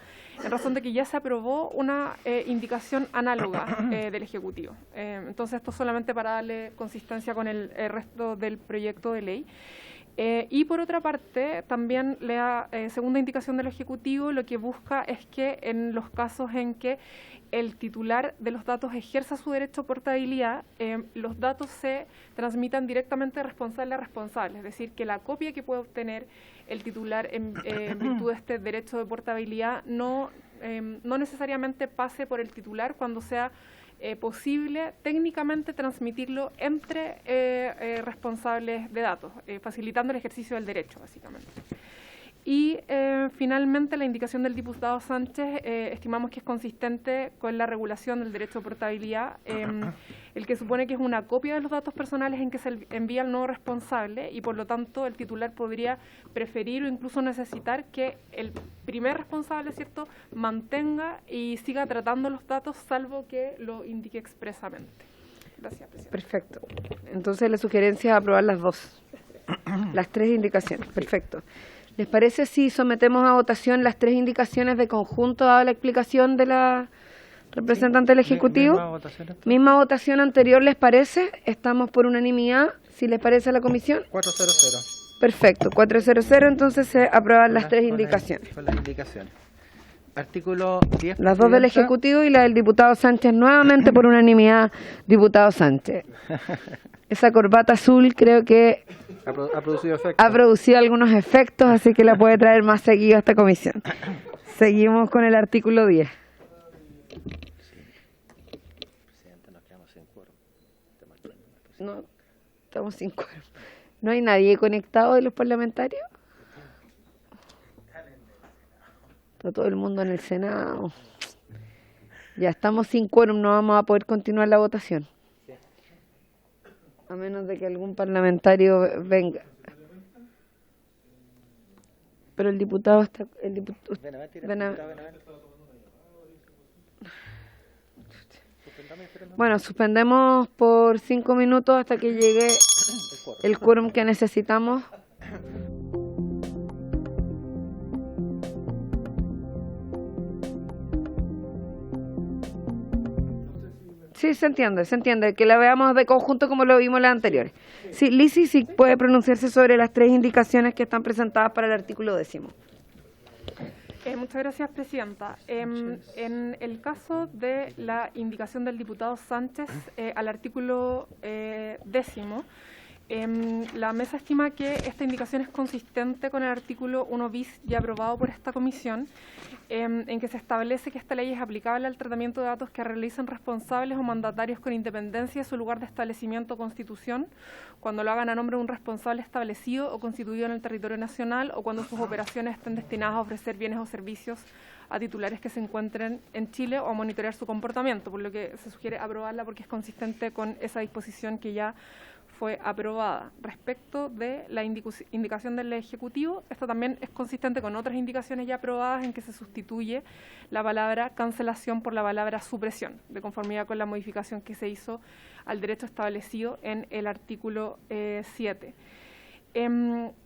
en razón de que ya se aprobó una indicación análoga del Ejecutivo. Entonces, esto solamente para darle consistencia con el resto del proyecto de ley. Y por otra parte, también la segunda indicación del Ejecutivo lo que busca es que en los casos en que el titular de los datos ejerza su derecho a portabilidad, los datos se transmitan directamente de responsable a responsable, es decir, que la copia que puede obtener el titular en virtud de este derecho de portabilidad no necesariamente pase por el titular cuando sea posible técnicamente transmitirlo entre responsables de datos, facilitando el ejercicio del derecho, básicamente. Y finalmente la indicación del diputado Sánchez estimamos que es consistente con la regulación del derecho de portabilidad, el que supone que es una copia de los datos personales en que se envía al nuevo responsable y por lo tanto el titular podría preferir o incluso necesitar que el primer responsable, ¿cierto?, mantenga y siga tratando los datos salvo que lo indique expresamente. Gracias, presidente. Perfecto. Entonces la sugerencia es aprobar las dos, las tres indicaciones. Perfecto. ¿Les parece si sometemos a votación las tres indicaciones de conjunto dada la explicación de la representante del Ejecutivo? Misma votación anterior, ¿les parece? Estamos por unanimidad. Si les parece a la comisión. 400. Perfecto. 400. Entonces se aprueban las tres indicaciones. Con las indicaciones. Artículo 10. Las dos del Presidenta. Ejecutivo y la del diputado Sánchez, nuevamente por unanimidad, diputado Sánchez. Esa corbata azul creo que Ha producido efecto. ha producido algunos efectos, así que la puede traer más seguido a esta comisión. Seguimos con el artículo 10. Presidenta, nos quedamos sin quórum. No, estamos sin quórum. ¿No hay nadie conectado de los parlamentarios? Está todo el mundo en el Senado. Ya estamos sin quórum, no vamos a poder continuar la votación. A menos de que algún parlamentario venga. Pero el diputado está... Bueno, suspendemos por 5 minutos hasta que llegue el quórum que necesitamos. Sí, se entiende, que la veamos de conjunto como lo vimos las anteriores. Sí, Lisi, sí puede pronunciarse sobre las tres indicaciones que están presentadas para el artículo 10. Muchas gracias, presidenta. En el caso de la indicación del diputado Sánchez al artículo 10, la mesa estima que esta indicación es consistente con el artículo 1 bis ya aprobado por esta comisión, en que se establece que esta ley es aplicable al tratamiento de datos que realicen responsables o mandatarios con independencia de su lugar de establecimiento o constitución, cuando lo hagan a nombre de un responsable establecido o constituido en el territorio nacional o cuando sus operaciones estén destinadas a ofrecer bienes o servicios a titulares que se encuentren en Chile o a monitorear su comportamiento, por lo que se sugiere aprobarla porque es consistente con esa disposición que ya fue aprobada. Respecto de la indicación del Ejecutivo, esto también es consistente con otras indicaciones ya aprobadas en que se sustituye la palabra cancelación por la palabra supresión, de conformidad con la modificación que se hizo al derecho establecido en el artículo 7.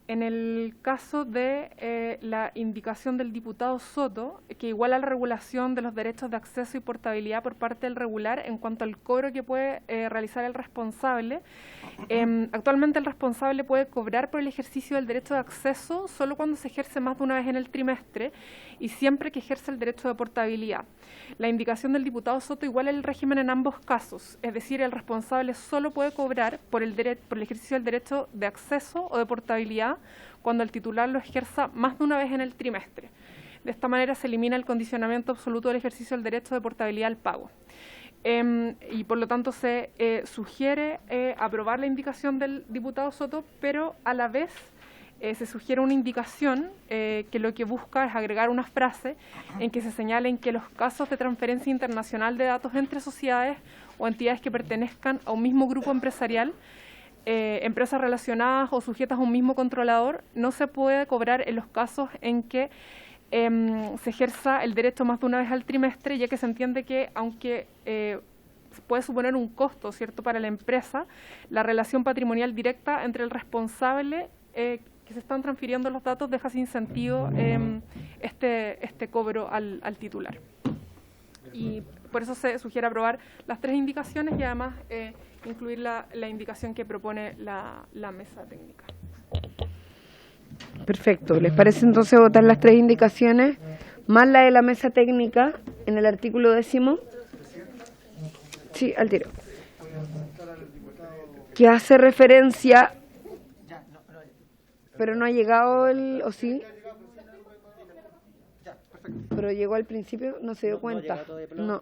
En el caso de la indicación del diputado Soto, que iguala la regulación de los derechos de acceso y portabilidad por parte del regular en cuanto al cobro que puede realizar el responsable, actualmente el responsable puede cobrar por el ejercicio del derecho de acceso solo cuando se ejerce más de una vez en el trimestre y siempre que ejerce el derecho de portabilidad. La indicación del diputado Soto iguala el régimen en ambos casos, es decir, el responsable solo puede cobrar por el ejercicio del derecho de acceso o de portabilidad cuando el titular lo ejerza más de una vez en el trimestre. De esta manera se elimina el condicionamiento absoluto del ejercicio del derecho de portabilidad al pago. Y por lo tanto se sugiere aprobar la indicación del diputado Soto, pero a la vez se sugiere una indicación que lo que busca es agregar una frase en que se señalen que los casos de transferencia internacional de datos entre sociedades o entidades que pertenezcan a un mismo grupo empresarial, empresas relacionadas o sujetas a un mismo controlador, no se puede cobrar en los casos en que se ejerza el derecho más de una vez al trimestre, ya que se entiende que, aunque puede suponer un costo, ¿cierto?, para la empresa, la relación patrimonial directa entre el responsable que se están transfiriendo los datos deja sin sentido este cobro al titular. Y por eso se sugiere aprobar las tres indicaciones y además incluir la indicación que propone la mesa técnica. Perfecto. ¿Les parece entonces votar las 3 indicaciones, más la de la mesa técnica en el artículo 10º? Sí, al tiro. Que hace referencia... Pero no ha llegado el... ¿O sí? Pero llegó al principio, no se dio cuenta. No.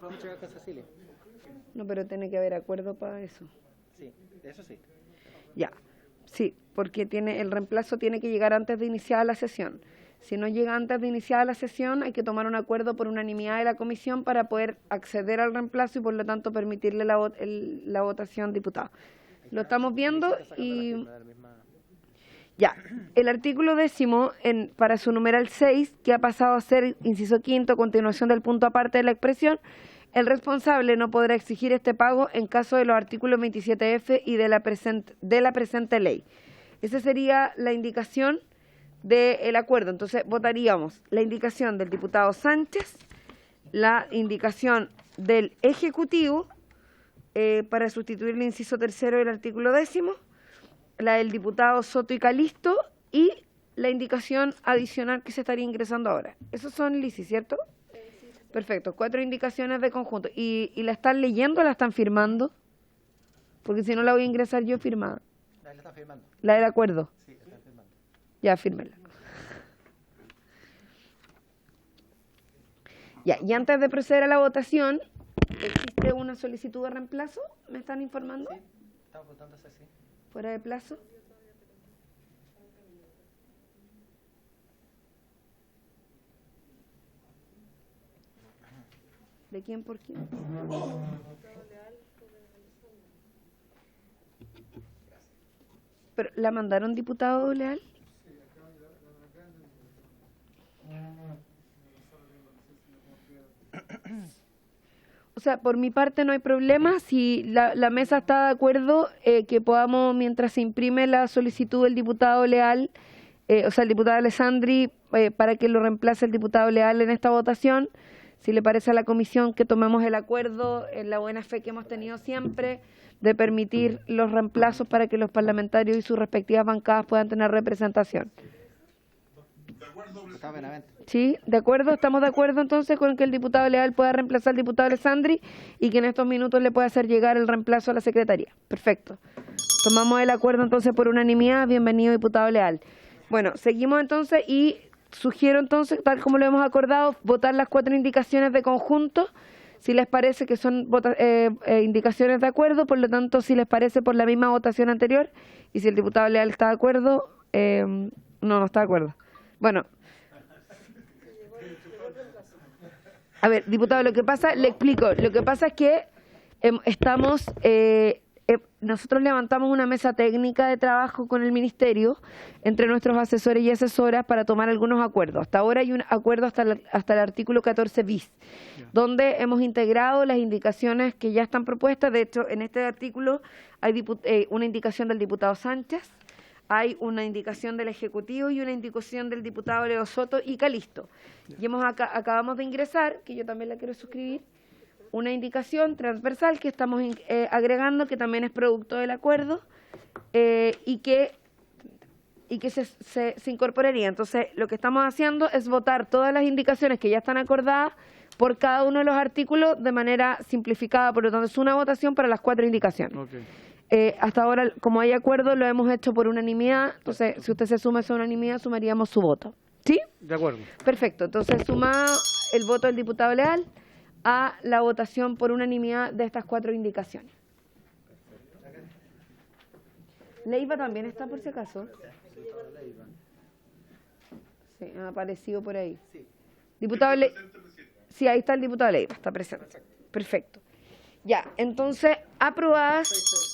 No, pero tiene que haber acuerdo para eso. Sí, eso sí. Ya, sí, porque el reemplazo tiene que llegar antes de iniciar la sesión. Si no llega antes de iniciar la sesión, hay que tomar un acuerdo por unanimidad de la comisión para poder acceder al reemplazo y por lo tanto permitirle la votación, diputado. Lo estamos viendo y... Ya, el artículo 10º, para su numeral 6, que ha pasado a ser inciso quinto, a continuación del punto aparte de la expresión, el responsable no podrá exigir este pago en caso de los artículos 27F y de la presente ley. Esa sería la indicación del acuerdo. Entonces, votaríamos la indicación del diputado Sánchez, la indicación del Ejecutivo, para sustituir el inciso tercero del artículo 10º, la del diputado Soto y Calisto y la indicación adicional que se estaría ingresando ahora. Esos son lisis, ¿cierto? Perfecto, 4 indicaciones de conjunto. ¿Y la están leyendo o la están firmando? Porque si no la voy a ingresar yo firmada. La están firmando. ¿La del acuerdo? Sí, la están firmando. Ya, fírmela. Ya, y antes de proceder a la votación, ¿existe una solicitud de reemplazo? ¿Me están informando? Sí, estamos votándose así. ¿Fuera de plazo? ¿De quién por quién? ¿Pero la mandaron, diputado Leal? O sea, por mi parte no hay problema. Si la mesa está de acuerdo, que podamos, mientras se imprime la solicitud del diputado Leal, o sea, el diputado Alessandri, para que lo reemplace el diputado Leal en esta votación, si le parece a la comisión que tomemos el acuerdo en la buena fe que hemos tenido siempre de permitir los reemplazos para que los parlamentarios y sus respectivas bancadas puedan tener representación. Sí, de acuerdo, estamos de acuerdo entonces con que el diputado Leal pueda reemplazar al diputado Alessandri y que en estos minutos le pueda hacer llegar el reemplazo a la secretaría. Perfecto. Tomamos el acuerdo entonces por unanimidad. Bienvenido, diputado Leal. Bueno, seguimos entonces y sugiero entonces, tal como lo hemos acordado, votar las 4 indicaciones de conjunto, si les parece que son indicaciones de acuerdo, por lo tanto, si les parece por la misma votación anterior, y si el diputado Leal está de acuerdo, no está de acuerdo. Bueno. A ver, diputado, lo que pasa, le explico, lo que pasa es que nosotros levantamos una mesa técnica de trabajo con el Ministerio, entre nuestros asesores y asesoras, para tomar algunos acuerdos. Hasta ahora hay un acuerdo hasta el artículo 14 bis, donde hemos integrado las indicaciones que ya están propuestas. De hecho, en este artículo hay una indicación del diputado Sánchez, hay una indicación del Ejecutivo y una indicación del diputado Leo Soto y Calisto. Y acabamos de ingresar, que yo también la quiero suscribir, una indicación transversal que estamos agregando, que también es producto del acuerdo, y que se incorporaría. Entonces, lo que estamos haciendo es votar todas las indicaciones que ya están acordadas por cada uno de los artículos de manera simplificada. Por lo tanto, es una votación para las 4 indicaciones. Okay. Hasta ahora, como hay acuerdo, lo hemos hecho por unanimidad. Entonces, si usted se suma a esa unanimidad, sumaríamos su voto. ¿Sí? De acuerdo. Perfecto. Entonces, suma el voto del diputado Leal a la votación por unanimidad de estas 4 indicaciones. Leiva también está, por si acaso. Sí, ha aparecido por ahí. Diputado Leiva. Sí, ahí está el diputado Leiva, está presente. Perfecto. Ya, entonces, aprobadas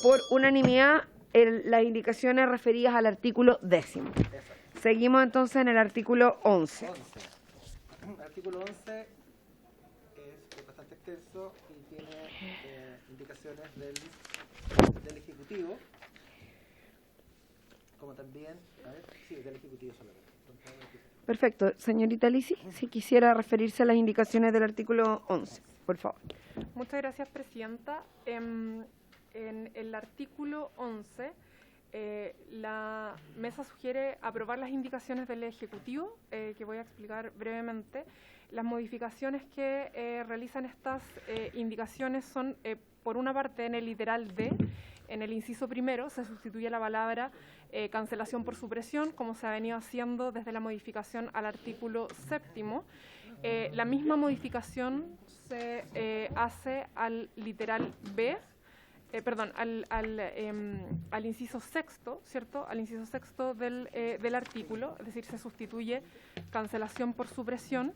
por unanimidad las indicaciones referidas al artículo 10. Seguimos entonces en el artículo 11. El artículo 11 es bastante extenso y tiene indicaciones del Ejecutivo, como también, del Ejecutivo solamente. Perfecto. Señorita Lisi, si quisiera referirse a las indicaciones del artículo 11, por favor. Muchas gracias, presidenta. En el artículo 11 la mesa sugiere aprobar las indicaciones del Ejecutivo, que voy a explicar brevemente. Las modificaciones que realizan estas indicaciones son, por una parte, en el literal D, en el inciso primero, se sustituye la palabra cancelación por supresión, como se ha venido haciendo desde la modificación al artículo 7º. La misma modificación se hace al literal B, al inciso sexto, ¿cierto? Al inciso sexto del artículo, es decir, se sustituye cancelación por supresión.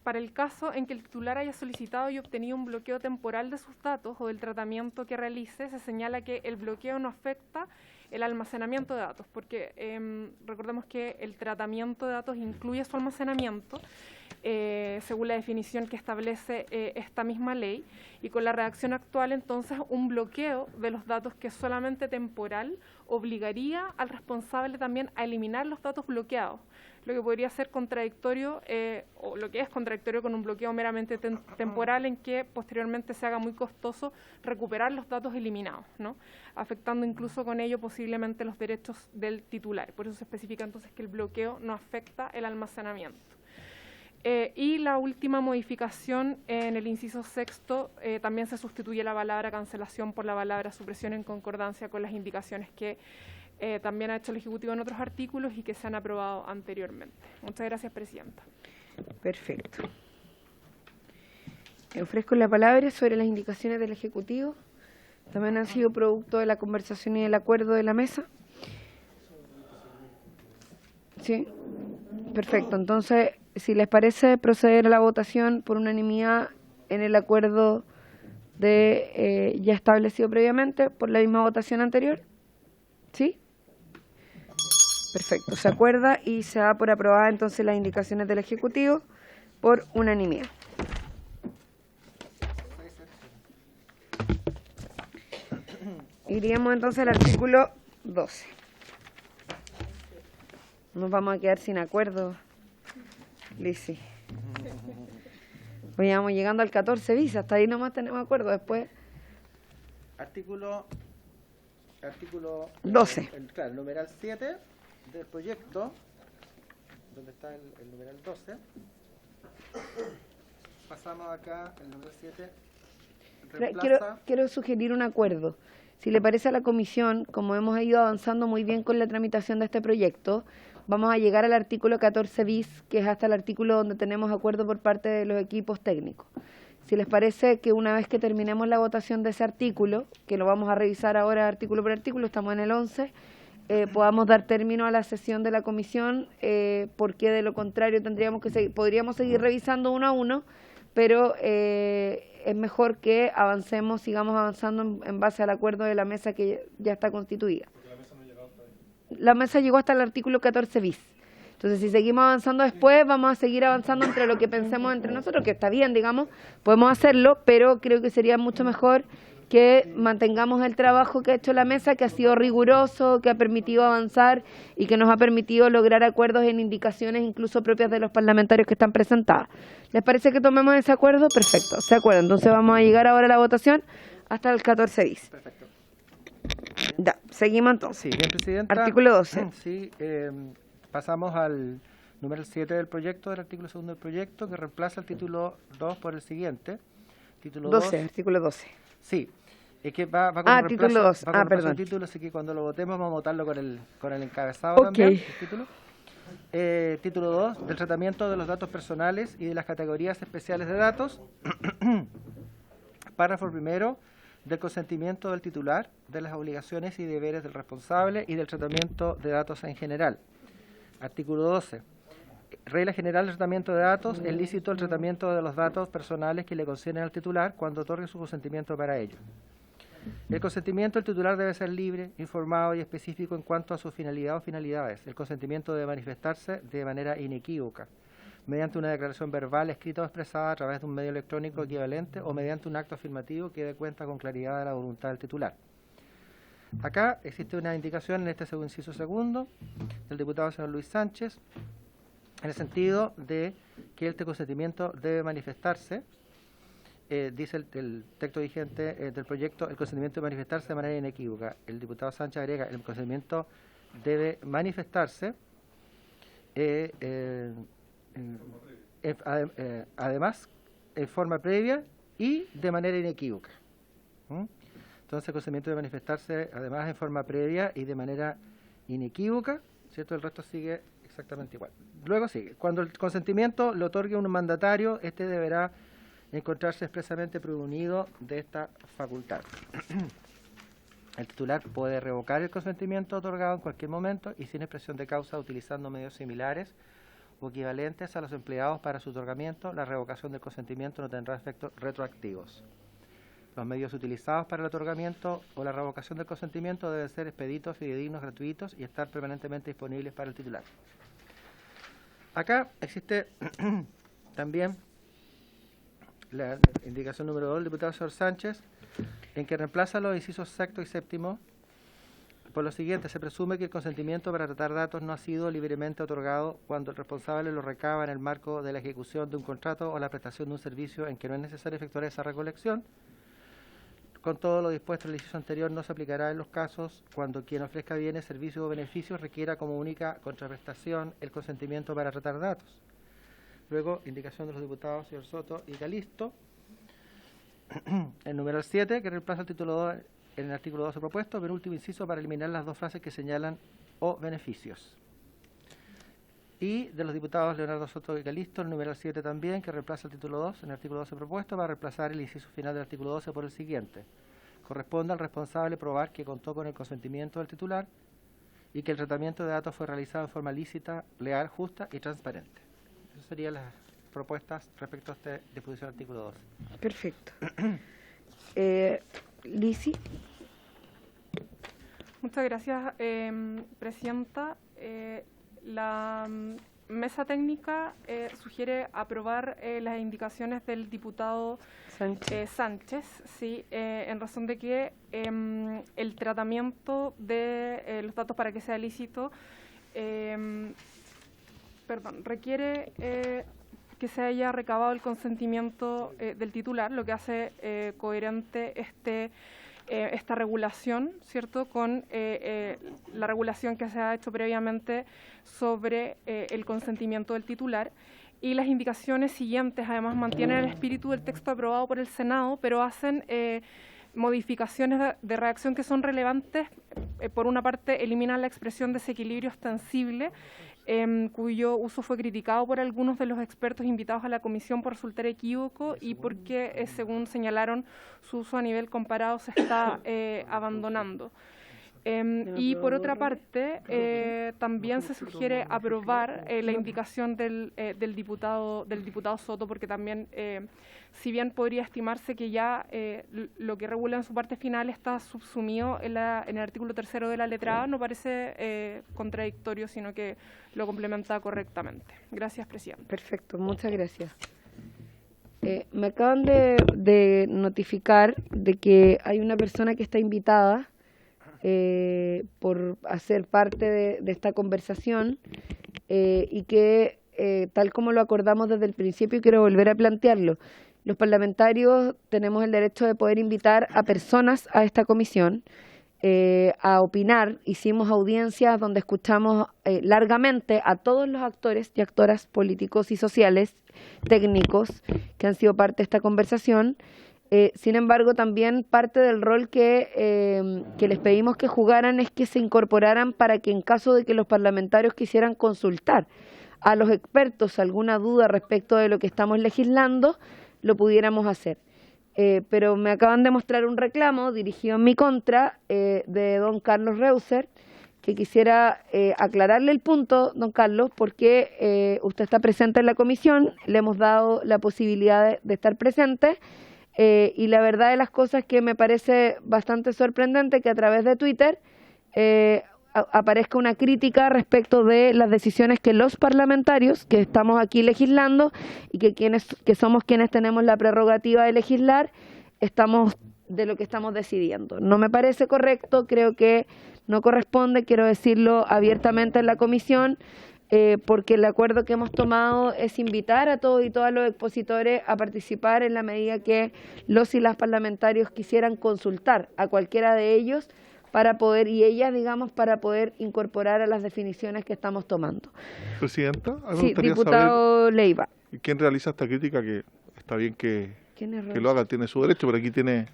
Para el caso en que el titular haya solicitado y obtenido un bloqueo temporal de sus datos o del tratamiento que realice, se señala que el bloqueo no afecta el almacenamiento de datos, porque recordemos que el tratamiento de datos incluye su almacenamiento, según la definición que establece esta misma ley, y con la redacción actual, entonces, un bloqueo de los datos que es solamente temporal obligaría al responsable también a eliminar los datos bloqueados, lo que podría ser contradictorio, o lo que es contradictorio con un bloqueo meramente temporal, en que posteriormente se haga muy costoso recuperar los datos eliminados, ¿no? Afectando incluso con ello posiblemente los derechos del titular. Por eso se especifica entonces que el bloqueo no afecta el almacenamiento. Y la última modificación, en el inciso sexto, también se sustituye la palabra cancelación por la palabra supresión, en concordancia con las indicaciones que también ha hecho el Ejecutivo en otros artículos y que se han aprobado anteriormente. Muchas gracias, Presidenta. Perfecto. Ofrezco la palabra sobre las indicaciones del Ejecutivo. También han sido producto de la conversación y del acuerdo de la mesa. Sí. Perfecto. Entonces, si les parece, proceder a la votación por unanimidad en el acuerdo de ya establecido previamente por la misma votación anterior. ¿Sí? Perfecto. Se acuerda y se da por aprobada entonces las indicaciones del Ejecutivo por unanimidad. Iríamos entonces al artículo 12. Nos vamos a quedar sin acuerdo, Lizzy. Hoy vamos llegando al 14 bis, hasta ahí nomás tenemos acuerdo. Después, Artículo 12. Claro, el numeral 7 del proyecto, donde está el numeral 12. Pasamos acá, el numeral 7 reemplaza... Quiero sugerir un acuerdo. Si le parece a la comisión, como hemos ido avanzando muy bien con la tramitación de este proyecto, vamos a llegar al artículo 14 bis, que es hasta el artículo donde tenemos acuerdo por parte de los equipos técnicos. Si les parece que una vez que terminemos la votación de ese artículo, que lo vamos a revisar ahora artículo por artículo, estamos en el 11, podamos dar término a la sesión de la comisión, porque de lo contrario podríamos seguir revisando uno a uno, pero es mejor que sigamos avanzando en base al acuerdo de la mesa que ya está constituida. La mesa llegó hasta el artículo 14 bis. Entonces, si seguimos avanzando después, vamos a seguir avanzando entre lo que pensemos entre nosotros, que está bien, digamos, podemos hacerlo, pero creo que sería mucho mejor que mantengamos el trabajo que ha hecho la mesa, que ha sido riguroso, que ha permitido avanzar y que nos ha permitido lograr acuerdos en indicaciones incluso propias de los parlamentarios que están presentadas. ¿Les parece que tomemos ese acuerdo? Perfecto, se acuerdan. Entonces vamos a llegar ahora a la votación hasta el 14 bis. Perfecto. Ya, seguimos entonces. Sí, bien, Presidenta. Artículo 12. Sí, pasamos al número 7 del proyecto, del artículo 2 del proyecto, que reemplaza el título 2 por el siguiente. Título 12, 2. artículo 12. Sí, es que va con título 2. perdón. El título, así que cuando lo votemos vamos a votarlo con el encabezado también, el título. Título 2, del tratamiento de los datos personales y de las categorías especiales de datos. Párrafo primero, del consentimiento del titular, de las obligaciones y deberes del responsable y del tratamiento de datos en general. Artículo 12. Regla general del tratamiento de datos, es lícito el tratamiento de los datos personales que le conceden al titular cuando otorgue su consentimiento para ello. El consentimiento del titular debe ser libre, informado y específico en cuanto a su finalidad o finalidades. El consentimiento debe manifestarse de manera inequívoca, mediante una declaración verbal, escrita o expresada a través de un medio electrónico equivalente o mediante un acto afirmativo que dé cuenta con claridad de la voluntad del titular. Acá existe una indicación en este inciso segundo del diputado señor Luis Sánchez, en el sentido de que este consentimiento debe manifestarse dice el texto vigente del proyecto, el consentimiento de manifestarse de manera inequívoca. El diputado Sánchez agrega, el consentimiento debe manifestarse, además, en forma previa y de manera inequívoca. Entonces, el consentimiento debe manifestarse, además, en forma previa y de manera inequívoca, ¿cierto? El resto sigue exactamente igual. Luego sigue, cuando el consentimiento lo otorgue un mandatario, este deberá encontrarse expresamente prevenido de esta facultad. El titular puede revocar el consentimiento otorgado en cualquier momento y sin expresión de causa utilizando medios similares o equivalentes a los empleados para su otorgamiento. La revocación del consentimiento no tendrá efectos retroactivos. Los medios utilizados para el otorgamiento o la revocación del consentimiento deben ser expeditos, fidedignos, gratuitos y estar permanentemente disponibles para el titular. Acá existe también la indicación número 2 del diputado señor Sánchez, en que reemplaza los incisos sexto y séptimo por lo siguiente: se presume que el consentimiento para tratar datos no ha sido libremente otorgado cuando el responsable lo recaba en el marco de la ejecución de un contrato o la prestación de un servicio en que no es necesario efectuar esa recolección. Con todo lo dispuesto en el inciso anterior, no se aplicará en los casos cuando quien ofrezca bienes, servicios o beneficios requiera como única contraprestación el consentimiento para tratar datos. Luego, indicación de los diputados señor Soto y Calisto. El número 7, que reemplaza el título 2 en el artículo 12 propuesto, penúltimo inciso, para eliminar las dos frases que señalan o beneficios. Y de los diputados Leonardo Soto y Calisto, el número 7 también, que reemplaza el título 2 en el artículo 12 propuesto, para reemplazar el inciso final del artículo 12 por el siguiente: corresponde al responsable probar que contó con el consentimiento del titular y que el tratamiento de datos fue realizado en forma lícita, leal, justa y transparente. Esas serían las propuestas respecto a esta disposición del artículo 12. Perfecto. Lisi. Muchas gracias, Presidenta. La mesa técnica sugiere aprobar las indicaciones del diputado Sánchez, sí, en razón de que el tratamiento de los datos para que sea lícito requiere que se haya recabado el consentimiento del titular, lo que hace coherente esta regulación, ¿cierto?, con la regulación que se ha hecho previamente sobre el consentimiento del titular. Y las indicaciones siguientes, además, mantienen el espíritu del texto aprobado por el Senado, pero hacen modificaciones de redacción que son relevantes. Por una parte, eliminan la expresión desequilibrio ostensible, cuyo uso fue criticado por algunos de los expertos invitados a la comisión por resultar equívoco y porque, según señalaron, su uso a nivel comparado se está abandonando. Y por otra parte, también se sugiere aprobar la indicación del diputado Soto, porque también, si bien podría estimarse que ya lo que regula en su parte final está subsumido en el artículo 3º de la letra A, no parece contradictorio, sino que lo complementa correctamente. Gracias, Presidenta. Perfecto, muchas gracias. Me acaban de notificar de que hay una persona que está invitada por hacer parte de esta conversación y que, tal como lo acordamos desde el principio, y quiero volver a plantearlo, los parlamentarios tenemos el derecho de poder invitar a personas a esta comisión a opinar. Hicimos audiencias donde escuchamos largamente a todos los actores y actoras políticos y sociales, técnicos, que han sido parte de esta conversación. Sin embargo, también parte del rol que les pedimos que jugaran es que se incorporaran para que, en caso de que los parlamentarios quisieran consultar a los expertos alguna duda respecto de lo que estamos legislando, lo pudiéramos hacer. Pero me acaban de mostrar un reclamo dirigido en mi contra de don Carlos Reuser, que quisiera aclararle el punto, don Carlos, porque usted está presente en la comisión, le hemos dado la posibilidad de estar presente. Y la verdad de las cosas es que me parece bastante sorprendente que a través de Twitter aparezca una crítica respecto de las decisiones que los parlamentarios, que estamos aquí legislando y que somos quienes tenemos la prerrogativa de legislar, de lo que estamos decidiendo. No me parece correcto, creo que no corresponde, quiero decirlo abiertamente en la comisión. porque el acuerdo que hemos tomado es invitar a todos y todas los expositores a participar en la medida que los y las parlamentarios quisieran consultar a cualquiera de ellos para poder, y ellas, digamos, para poder incorporar a las definiciones que estamos tomando. Presidenta, a mí me Sí, gustaría diputado saber Leiva. quién realiza esta crítica, que está bien que ¿Quién es lo haga, tiene su derecho, pero aquí tiene,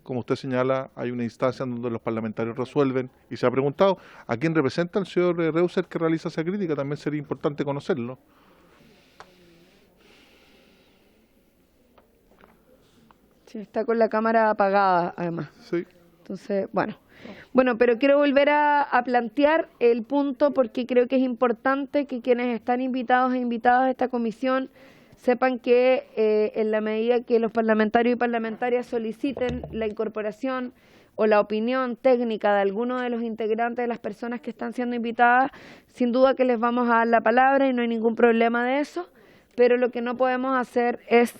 como usted señala, hay una instancia en donde los parlamentarios resuelven, y se ha preguntado a quién representa el señor Reuser que realiza esa crítica. También sería importante conocerlo. Sí, está con la cámara apagada, además. Sí. Entonces, bueno, pero quiero volver a plantear el punto porque creo que es importante que quienes están invitados e invitadas a esta comisión sepan que en la medida que los parlamentarios y parlamentarias soliciten la incorporación o la opinión técnica de alguno de los integrantes de las personas que están siendo invitadas, sin duda que les vamos a dar la palabra y no hay ningún problema de eso, pero lo que no podemos hacer es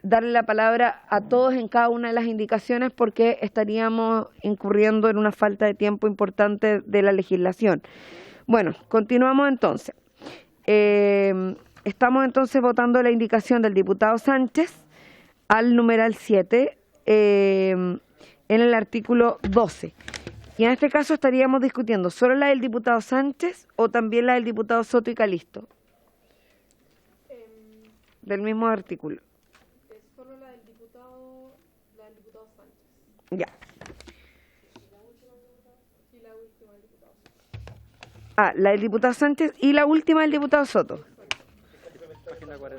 darle la palabra a todos en cada una de las indicaciones porque estaríamos incurriendo en una falta de tiempo importante de la legislación. Bueno, continuamos entonces. Estamos entonces votando la indicación del diputado Sánchez al numeral 7 en el artículo 12. Y en este caso estaríamos discutiendo solo la del diputado Sánchez o también la del diputado Soto y Calisto. Del mismo artículo. Es solo la del diputado Sánchez. Ya. Y la última del diputado Soto. Ah, la del diputado Sánchez y la última del diputado Soto.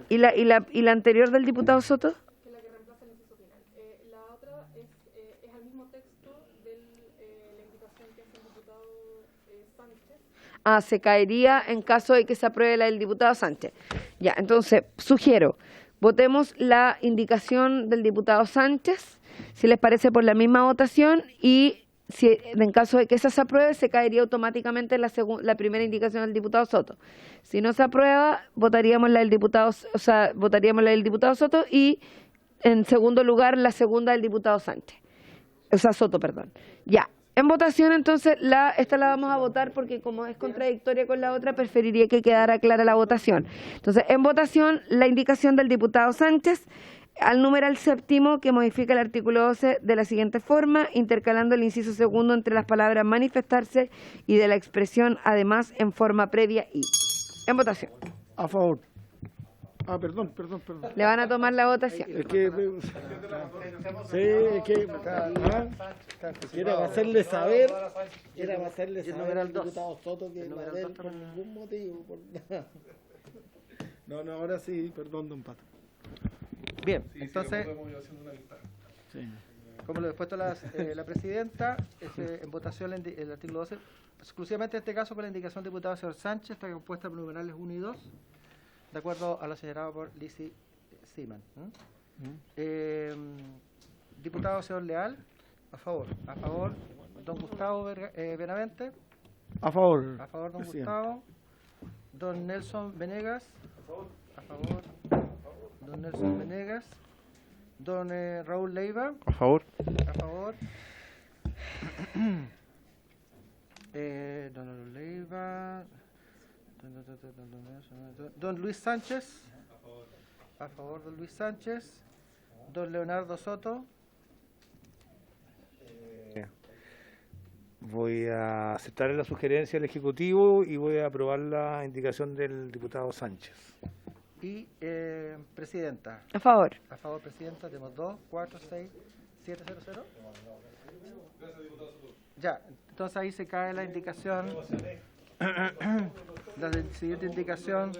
¿Y la anterior del diputado Soto? Que es la que reemplaza el inciso final. La otra es al mismo texto de la indicación que hace el diputado Sánchez. Ah, se caería en caso de que se apruebe la del diputado Sánchez. Ya, entonces, sugiero, votemos la indicación del diputado Sánchez, si les parece, por la misma votación, y si en caso de que esa se apruebe, se caería automáticamente la primera indicación del diputado Soto. Si no se aprueba, votaríamos la del diputado Soto y, en segundo lugar, la segunda del diputado Sánchez. Soto, perdón. Ya. En votación, entonces, esta la vamos a votar porque como es contradictoria con la otra, preferiría que quedara clara la votación. Entonces, en votación, la indicación del diputado Sánchez al numeral séptimo que modifica el artículo 12 de la siguiente forma, intercalando el inciso segundo entre las palabras manifestarse y de la expresión además en forma previa y. En votación. A favor. Ah, perdón. Le van a tomar la votación. Es que... Sí, es que... Era para hacerle saber al diputado Soto que la de él por ningún motivo. No, ahora sí, perdón, don Pato. Bien, entonces, como lo ha expuesto la presidenta, en votación el artículo 12, exclusivamente en este caso con la indicación del diputado señor Sánchez, está compuesta por numerales 1 y 2, de acuerdo a lo señalado por Lizzy Seaman. Diputado señor Leal, a favor. A favor, don Gustavo Benavente. A favor, don presidente. Gustavo. Don Nelson Venegas. A favor. Don Nelson Venegas. Don Raúl Leiva. A favor. A favor. Don Raúl Leiva. Don Luis Sánchez. A favor, don Luis Sánchez. Don Leonardo Soto. Voy a aceptar la sugerencia del Ejecutivo y voy a aprobar la indicación del diputado Sánchez. Y presidenta. A favor. A favor, presidenta. Tenemos 2, 4, 6, 7, 0, 0. Ya, entonces ahí se cae la indicación. La siguiente indicación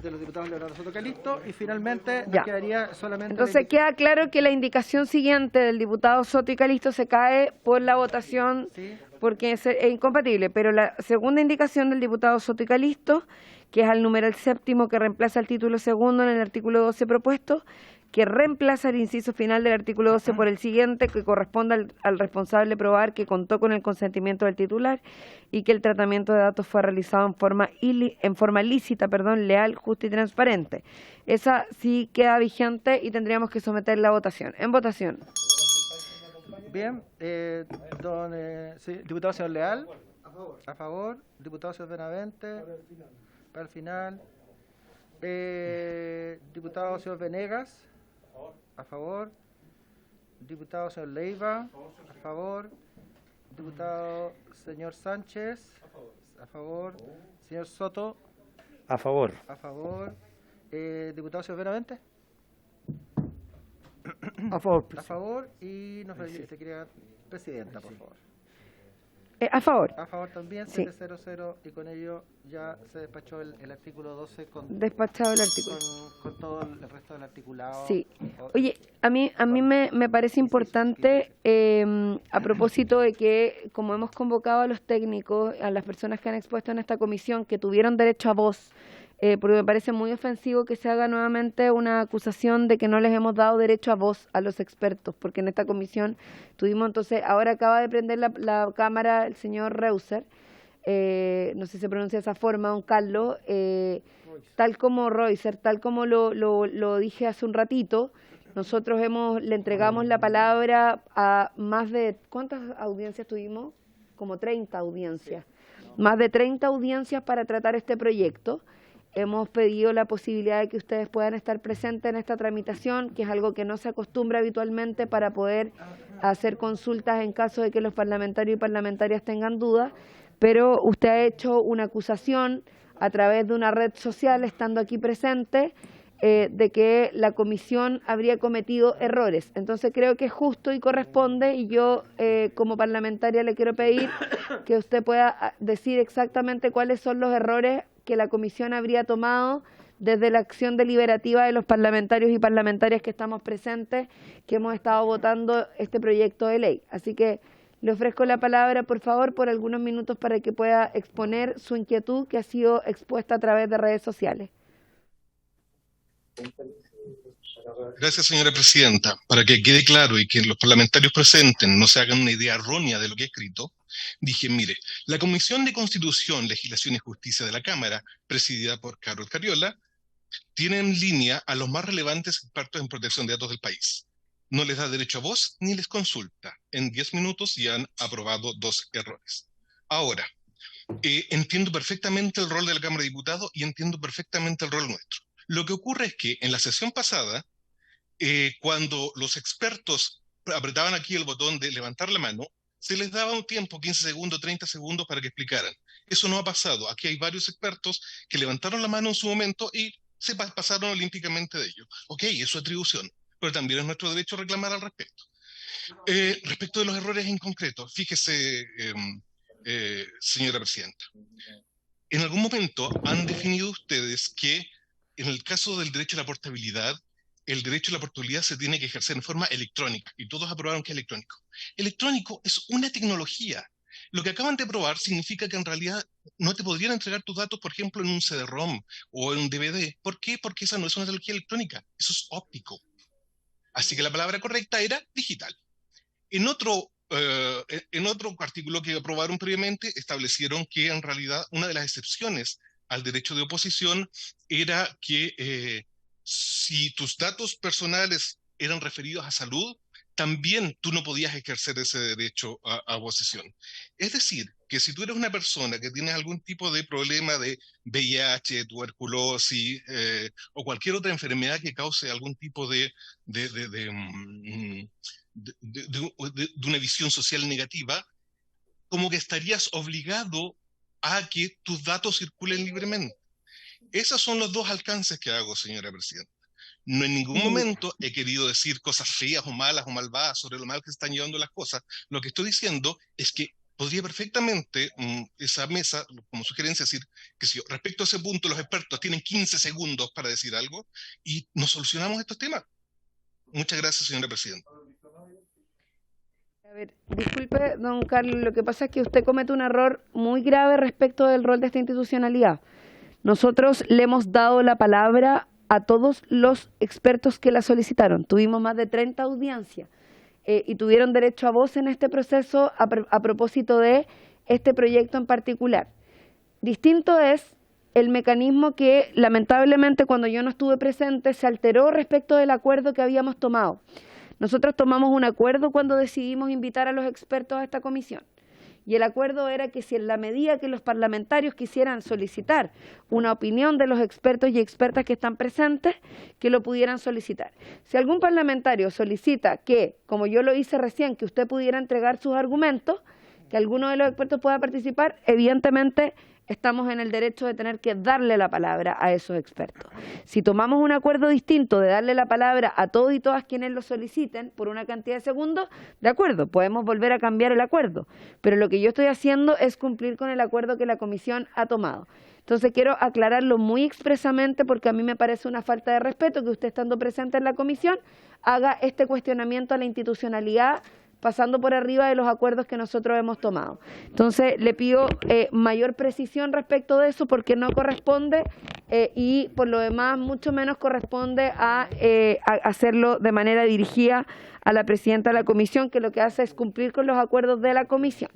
de los diputados Leonardo Soto Calisto y finalmente nos quedaría solamente... Entonces queda claro que la indicación siguiente del diputado Soto y Calisto se cae por la votación, sí, porque es incompatible, pero la segunda indicación del diputado Soto y Calisto, que es al numeral séptimo que reemplaza el título segundo en el artículo 12 propuesto, que reemplaza el inciso final del artículo 12 por el siguiente, que corresponde al responsable probar que contó con el consentimiento del titular y que el tratamiento de datos fue realizado en forma lícita, leal, justa y transparente. Esa sí queda vigente y tendríamos que someter la votación. En votación. Bien, diputado señor Leal. A A favor. Diputado señor Benavente. Para el final. Diputado señor Venegas. A favor. Diputado señor Leiva. A favor. Diputado señor Sánchez. A favor. Señor Soto. A favor. A favor. Diputado señor Benavente. A favor, A favor. Y nos quería presidenta, por favor. A favor. A favor también, Sí. 700, y con ello ya se despachó el artículo 12 Despachado el artículo. con todo el resto del articulado. Sí. Oye, a mí me parece importante, a propósito de que, como hemos convocado a los técnicos, a las personas que han expuesto en esta comisión, que tuvieron derecho a voz, porque me parece muy ofensivo que se haga nuevamente una acusación de que no les hemos dado derecho a voz a los expertos, porque en esta comisión tuvimos, entonces, ahora acaba de prender la cámara el señor Reuser, no sé si se pronuncia de esa forma, don Carlos, tal como Reuser, tal como lo dije hace un ratito, nosotros le entregamos la palabra a más de, ¿cuántas audiencias tuvimos? Como 30 audiencias, más de 30 audiencias para tratar este proyecto. Hemos pedido la posibilidad de que ustedes puedan estar presentes en esta tramitación, que es algo que no se acostumbra habitualmente, para poder hacer consultas en caso de que los parlamentarios y parlamentarias tengan dudas, pero usted ha hecho una acusación a través de una red social, estando aquí presente, de que la comisión habría cometido errores. Entonces creo que es justo y corresponde, y yo como parlamentaria le quiero pedir que usted pueda decir exactamente cuáles son los errores que la comisión habría tomado desde la acción deliberativa de los parlamentarios y parlamentarias que estamos presentes, que hemos estado votando este proyecto de ley. Así que le ofrezco la palabra, por favor, por algunos minutos para que pueda exponer su inquietud, que ha sido expuesta a través de redes sociales. Gracias, señora presidenta. Para que quede claro y que los parlamentarios presentes no se hagan una idea errónea de lo que he escrito, dije, mire, la Comisión de Constitución, Legislación y Justicia de la Cámara, presidida por Carlos Carriola, tiene en línea a los más relevantes expertos en protección de datos del país. No les da derecho a voz ni les consulta. En 10 minutos ya han aprobado 2 errores. Ahora, entiendo perfectamente el rol de la Cámara de Diputados y entiendo perfectamente el rol nuestro. Lo que ocurre es que en la sesión pasada, cuando los expertos apretaban aquí el botón de levantar la mano, se les daba un tiempo, 15 segundos, 30 segundos, para que explicaran. Eso no ha pasado. Aquí hay varios expertos que levantaron la mano en su momento y se pasaron olímpicamente de ello. Ok, es su atribución, pero también es nuestro derecho reclamar al respecto. Respecto de los errores en concreto, fíjese, señora presidenta, en algún momento han definido ustedes que en el caso del derecho a la portabilidad, el derecho a la portabilidad se tiene que ejercer en forma electrónica, y todos aprobaron que es electrónico. Electrónico es una tecnología. Lo que acaban de aprobar significa que en realidad no te podrían entregar tus datos, por ejemplo, en un CD-ROM o en un DVD. ¿Por qué? Porque esa no es una tecnología electrónica, eso es óptico. Así que la palabra correcta era digital. En otro artículo que aprobaron previamente, establecieron que en realidad una de las excepciones al derecho de oposición era que si tus datos personales eran referidos a salud, también tú no podías ejercer ese derecho a oposición. Es decir, que si tú eres una persona que tienes algún tipo de problema de VIH, tuberculosis o cualquier otra enfermedad que cause algún tipo de una visión social negativa, como que estarías obligado a que tus datos circulen libremente. Esos son los dos alcances que hago, señora presidenta. No en ningún momento he querido decir cosas feas o malas o malvadas sobre lo mal que se están llevando las cosas. Lo que estoy diciendo es que podría perfectamente esa mesa, como sugerencia, decir que si respecto a ese punto los expertos tienen 15 segundos para decir algo y nos solucionamos estos temas. Muchas gracias, señora presidenta. A ver, disculpe, don Carlos, lo que pasa es que usted comete un error muy grave respecto del rol de esta institucionalidad. Nosotros le hemos dado la palabra a todos los expertos que la solicitaron. Tuvimos más de 30 audiencias y tuvieron derecho a voz en este proceso a propósito de este proyecto en particular. Distinto es el mecanismo que, lamentablemente, cuando yo no estuve presente, se alteró respecto del acuerdo que habíamos tomado. Nosotros tomamos un acuerdo cuando decidimos invitar a los expertos a esta comisión. y el acuerdo era que si en la medida que los parlamentarios quisieran solicitar una opinión de los expertos y expertas que están presentes, que lo pudieran solicitar. Si algún parlamentario solicita que, como yo lo hice recién, que usted pudiera entregar sus argumentos, que alguno de los expertos pueda participar, evidentemente estamos en el derecho de tener que darle la palabra a esos expertos. Si tomamos un acuerdo distinto de darle la palabra a todos y todas quienes lo soliciten por una cantidad de segundos, de acuerdo, podemos volver a cambiar el acuerdo, pero lo que yo estoy haciendo es cumplir con el acuerdo que la comisión ha tomado. Entonces quiero aclararlo muy expresamente porque a mí me parece una falta de respeto que usted, estando presente en la comisión, haga este cuestionamiento a la institucionalidad pasando por arriba de los acuerdos que nosotros hemos tomado. Entonces, le pido mayor precisión respecto de eso porque no corresponde y, por lo demás, mucho menos corresponde a hacerlo de manera dirigida a la presidenta de la comisión, que lo que hace es cumplir con los acuerdos de la comisión.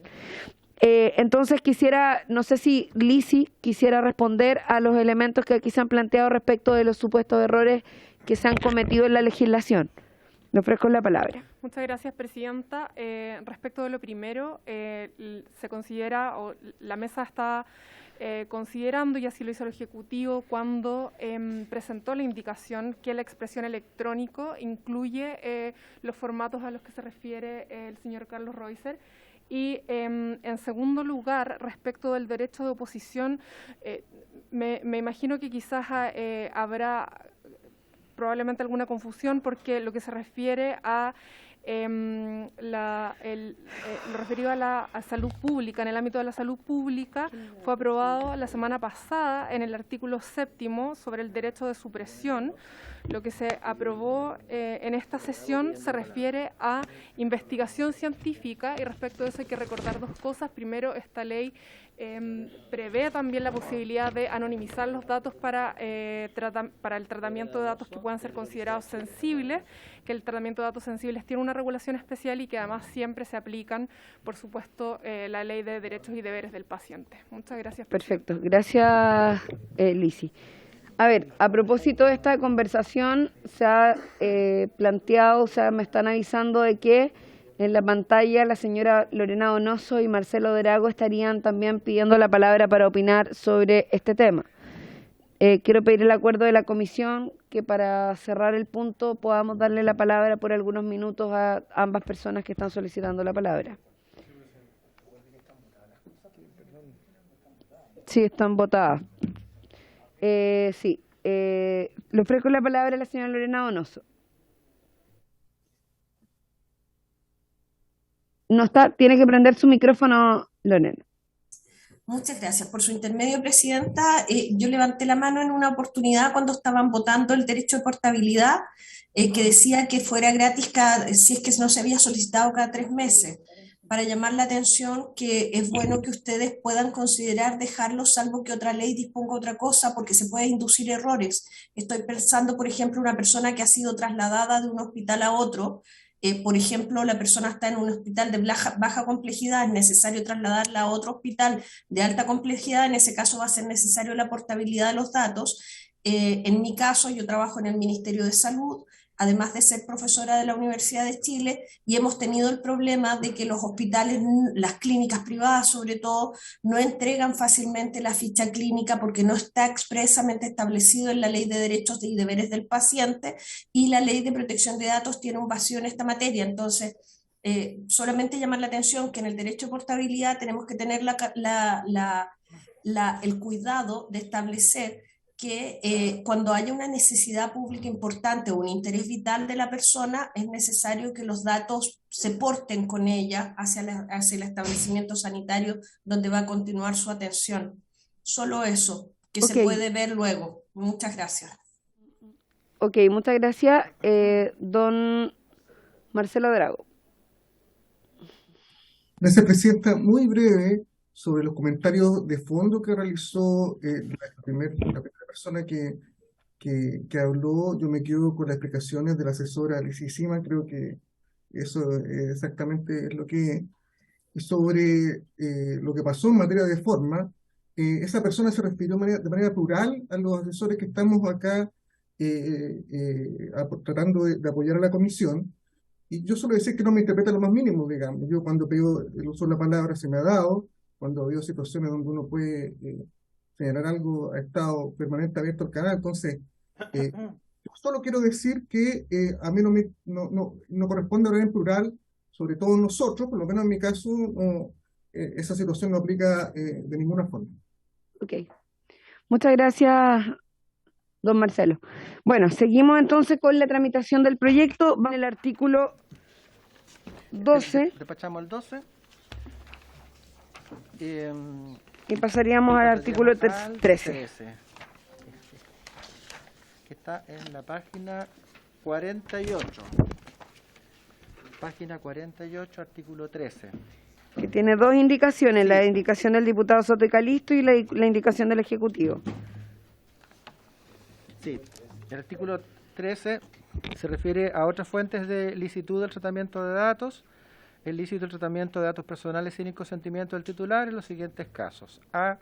Entonces, quisiera, no sé si Lisi quisiera responder a los elementos que aquí se han planteado respecto de los supuestos errores que se han cometido en la legislación. Le ofrezco la palabra. Muchas gracias, presidenta. Respecto de lo primero, se considera, o la mesa está considerando, y así lo hizo el Ejecutivo, cuando presentó la indicación que la expresión electrónico incluye los formatos a los que se refiere el señor Carlos Reuser. Y en segundo lugar, respecto del derecho de oposición, me imagino que quizás habrá probablemente alguna confusión porque lo que se refiere a lo referido a la salud pública, en el ámbito de la salud pública, fue aprobado la semana pasada en el artículo 7º sobre el derecho de supresión. Lo que se aprobó en esta sesión se refiere a investigación científica, y respecto de eso hay que recordar dos cosas. Primero, esta ley prevé también la posibilidad de anonimizar los datos para el tratamiento de datos que puedan ser considerados sensibles, que el tratamiento de datos sensibles tiene una regulación especial y que además siempre se aplican, por supuesto, la ley de derechos y deberes del paciente. Muchas gracias. Perfecto. Gracias, Lisi. A ver, a propósito de esta conversación, se ha planteado, o sea, me están avisando de que en la pantalla la señora Lorena Donoso y Marcelo Drago estarían también pidiendo la palabra para opinar sobre este tema. Quiero pedir el acuerdo de la comisión que para cerrar el punto podamos darle la palabra por algunos minutos a ambas personas que están solicitando la palabra. Sí, están votadas. Sí. Le ofrezco la palabra a la señora Lorena Donoso. No está, tiene que prender su micrófono, Lorena. Muchas gracias. Por su intermedio, presidenta, yo levanté la mano en una oportunidad cuando estaban votando el derecho de portabilidad, que decía que fuera gratis si es que no se había solicitado cada 3 meses, para llamar la atención que es bueno que ustedes puedan considerar dejarlo, salvo que otra ley disponga otra cosa, porque se pueden inducir errores. Estoy pensando, por ejemplo, una persona que ha sido trasladada de un hospital a otro. Por ejemplo, la persona está en un hospital de baja complejidad, es necesario trasladarla a otro hospital de alta complejidad, en ese caso va a ser necesario la portabilidad de los datos. En mi caso, yo trabajo en el Ministerio de Salud, además de ser profesora de la Universidad de Chile, y hemos tenido el problema de que los hospitales, las clínicas privadas sobre todo, no entregan fácilmente la ficha clínica porque no está expresamente establecido en la Ley de Derechos y Deberes del Paciente, y la Ley de Protección de Datos tiene un vacío en esta materia. Entonces, solamente llamar la atención que en el derecho de portabilidad tenemos que tener el cuidado de establecer que cuando haya una necesidad pública importante o un interés vital de la persona, es necesario que los datos se porten con ella hacia el establecimiento sanitario donde va a continuar su atención. Solo eso, que se puede ver luego. Muchas gracias. Ok, muchas gracias. Don Marcelo Drago. Gracias, presidenta. Muy breve sobre los comentarios de fondo que realizó la primera persona que habló. Yo me quedo con las explicaciones de la asesora Lisi Sima. Creo que eso exactamente es lo que es sobre lo que pasó en materia de forma. Esa persona se refirió de manera plural a los asesores que estamos acá tratando de apoyar a la comisión. y yo suelo decir que no me interpreta lo más mínimo, digamos. Yo cuando pido el uso de la palabra se me ha dado, cuando ha habido situaciones donde uno puede señalar algo, ha estado permanente abierto al canal. Entonces, yo solo quiero decir que a mí no corresponde hablar en plural, sobre todo nosotros, por lo menos en mi caso, esa situación no aplica de ninguna forma. Ok. Muchas gracias, don Marcelo. Bueno, seguimos entonces con la tramitación del proyecto. Va en el artículo 12 Despachamos el 12. y pasaríamos al artículo 13. Que está en la página 48. Página 48, artículo 13. Que tiene dos indicaciones, la indicación del diputado Soto y Calisto y la indicación del Ejecutivo. Sí, el artículo 13 se refiere a otras fuentes de licitud del tratamiento de datos. El lícito del tratamiento de datos personales sin el consentimiento del titular en los siguientes casos. A,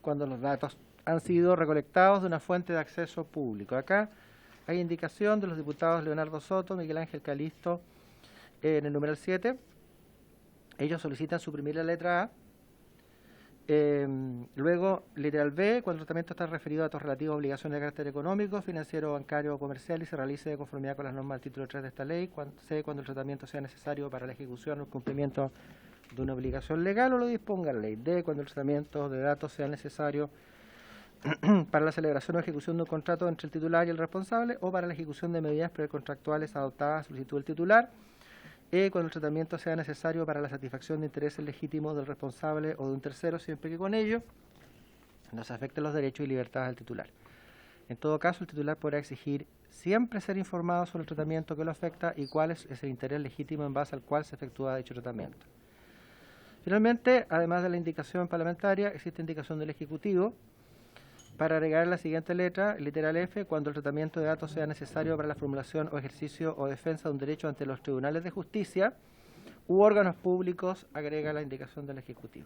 cuando los datos han sido recolectados de una fuente de acceso público. Acá hay indicación de los diputados Leonardo Soto, Miguel Ángel Calisto, en el numeral 7. Ellos solicitan suprimir la letra A. Luego, literal B, cuando el tratamiento está referido a datos relativos a obligaciones de carácter económico, financiero, bancario o comercial y se realice de conformidad con las normas del título 3 de esta ley. C, cuando el tratamiento sea necesario para la ejecución o el cumplimiento de una obligación legal o lo disponga la ley. D, cuando el tratamiento de datos sea necesario para la celebración o ejecución de un contrato entre el titular y el responsable o para la ejecución de medidas precontractuales adoptadas a solicitud del titular. E, cuando el tratamiento sea necesario para la satisfacción de intereses legítimos del responsable o de un tercero, siempre que con ello no se afecten los derechos y libertades del titular. En todo caso, el titular podrá exigir siempre ser informado sobre el tratamiento que lo afecta y cuál es ese interés legítimo en base al cual se efectúa dicho tratamiento. Finalmente, además de la indicación parlamentaria, existe indicación del Ejecutivo para agregar la siguiente letra, literal F, cuando el tratamiento de datos sea necesario para la formulación o ejercicio o defensa de un derecho ante los tribunales de justicia u órganos públicos, agrega la indicación del Ejecutivo.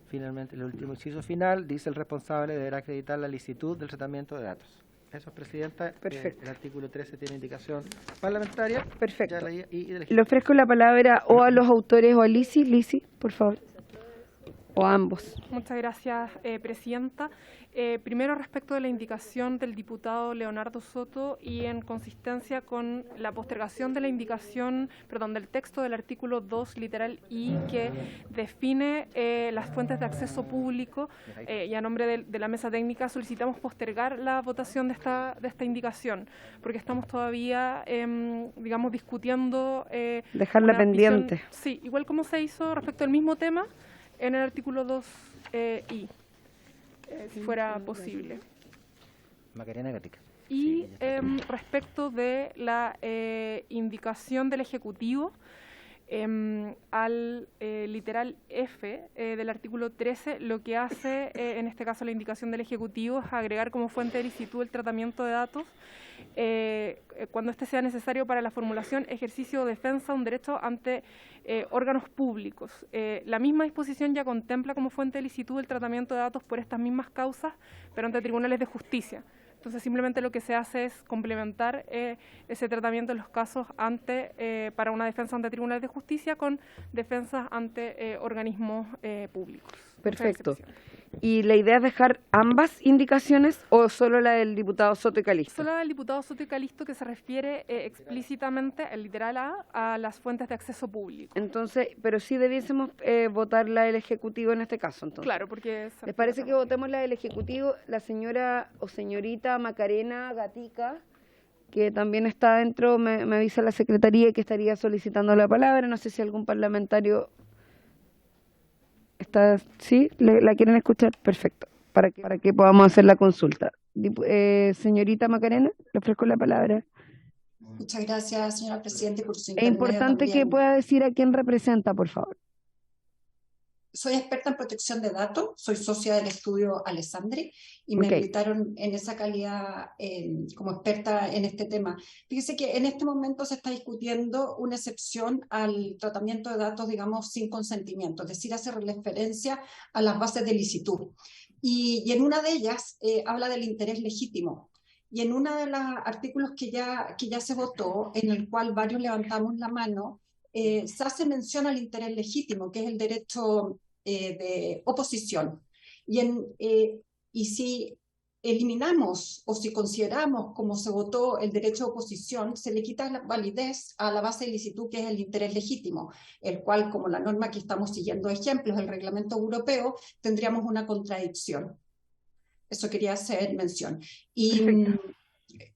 Finalmente, el último inciso final, dice el responsable deberá acreditar la licitud del tratamiento de datos. Eso, Presidenta. Perfecto. El artículo 13 tiene indicación parlamentaria. Perfecto. Y del Le ofrezco la palabra o a los autores o a Lisi, por favor. O a ambos. Muchas gracias, Presidenta. Primero, respecto de la indicación del diputado Leonardo Soto y en consistencia con la postergación de la indicación, del texto del artículo 2, literal I, que define las fuentes de acceso público, y a nombre de la mesa técnica solicitamos postergar la votación de esta indicación, porque estamos todavía, discutiendo... Dejarla pendiente. Sí, igual como se hizo respecto al mismo tema, en el artículo 2I, si fuera posible. Macarena Gatica. Y respecto de la indicación del Ejecutivo al literal F del artículo 13, lo que hace en este caso la indicación del Ejecutivo es agregar como fuente de licitud el tratamiento de datos cuando este sea necesario para la formulación, ejercicio o defensa de un derecho ante órganos públicos. La misma disposición ya contempla como fuente de licitud el tratamiento de datos por estas mismas causas, pero ante tribunales de justicia. Entonces, simplemente lo que se hace es complementar ese tratamiento en los casos para una defensa ante tribunales de justicia con defensas ante organismos públicos. Perfecto. ¿Y la idea es dejar ambas indicaciones o solo la del diputado Soto y Calisto? Solo la del diputado Soto y Calisto, que se refiere explícitamente, el literal a las fuentes de acceso público. Entonces, pero sí debiésemos votar la del Ejecutivo en este caso, entonces. Claro, porque... ¿Les parece que votemos la del Ejecutivo? La señora o señorita Macarena Gatica, que también está dentro, me avisa la Secretaría que estaría solicitando la palabra. No sé si algún parlamentario... ¿Sí? ¿La quieren escuchar? Perfecto. Para que podamos hacer la consulta. Señorita Macarena, le ofrezco la palabra. Muchas gracias, señora Presidenta, por su Es intermedio importante también. que pueda decir a quién representa, por favor. Soy experta en protección de datos, soy socia del estudio Alessandri y me invitaron en esa calidad como experta en este tema. Fíjese que en este momento se está discutiendo una excepción al tratamiento de datos, digamos, sin consentimiento, es decir, hace referencia a las bases de licitud. Y en una de ellas habla del interés legítimo. y en uno de los artículos que ya se votó, en el cual varios levantamos la mano, se hace mención al interés legítimo, que es el derecho de oposición. Y si eliminamos o si consideramos como se votó el derecho de oposición, se le quita la validez a la base de licitud, que es el interés legítimo, el cual, como la norma que estamos siguiendo ejemplos, el reglamento europeo, tendríamos una contradicción. Eso quería hacer mención.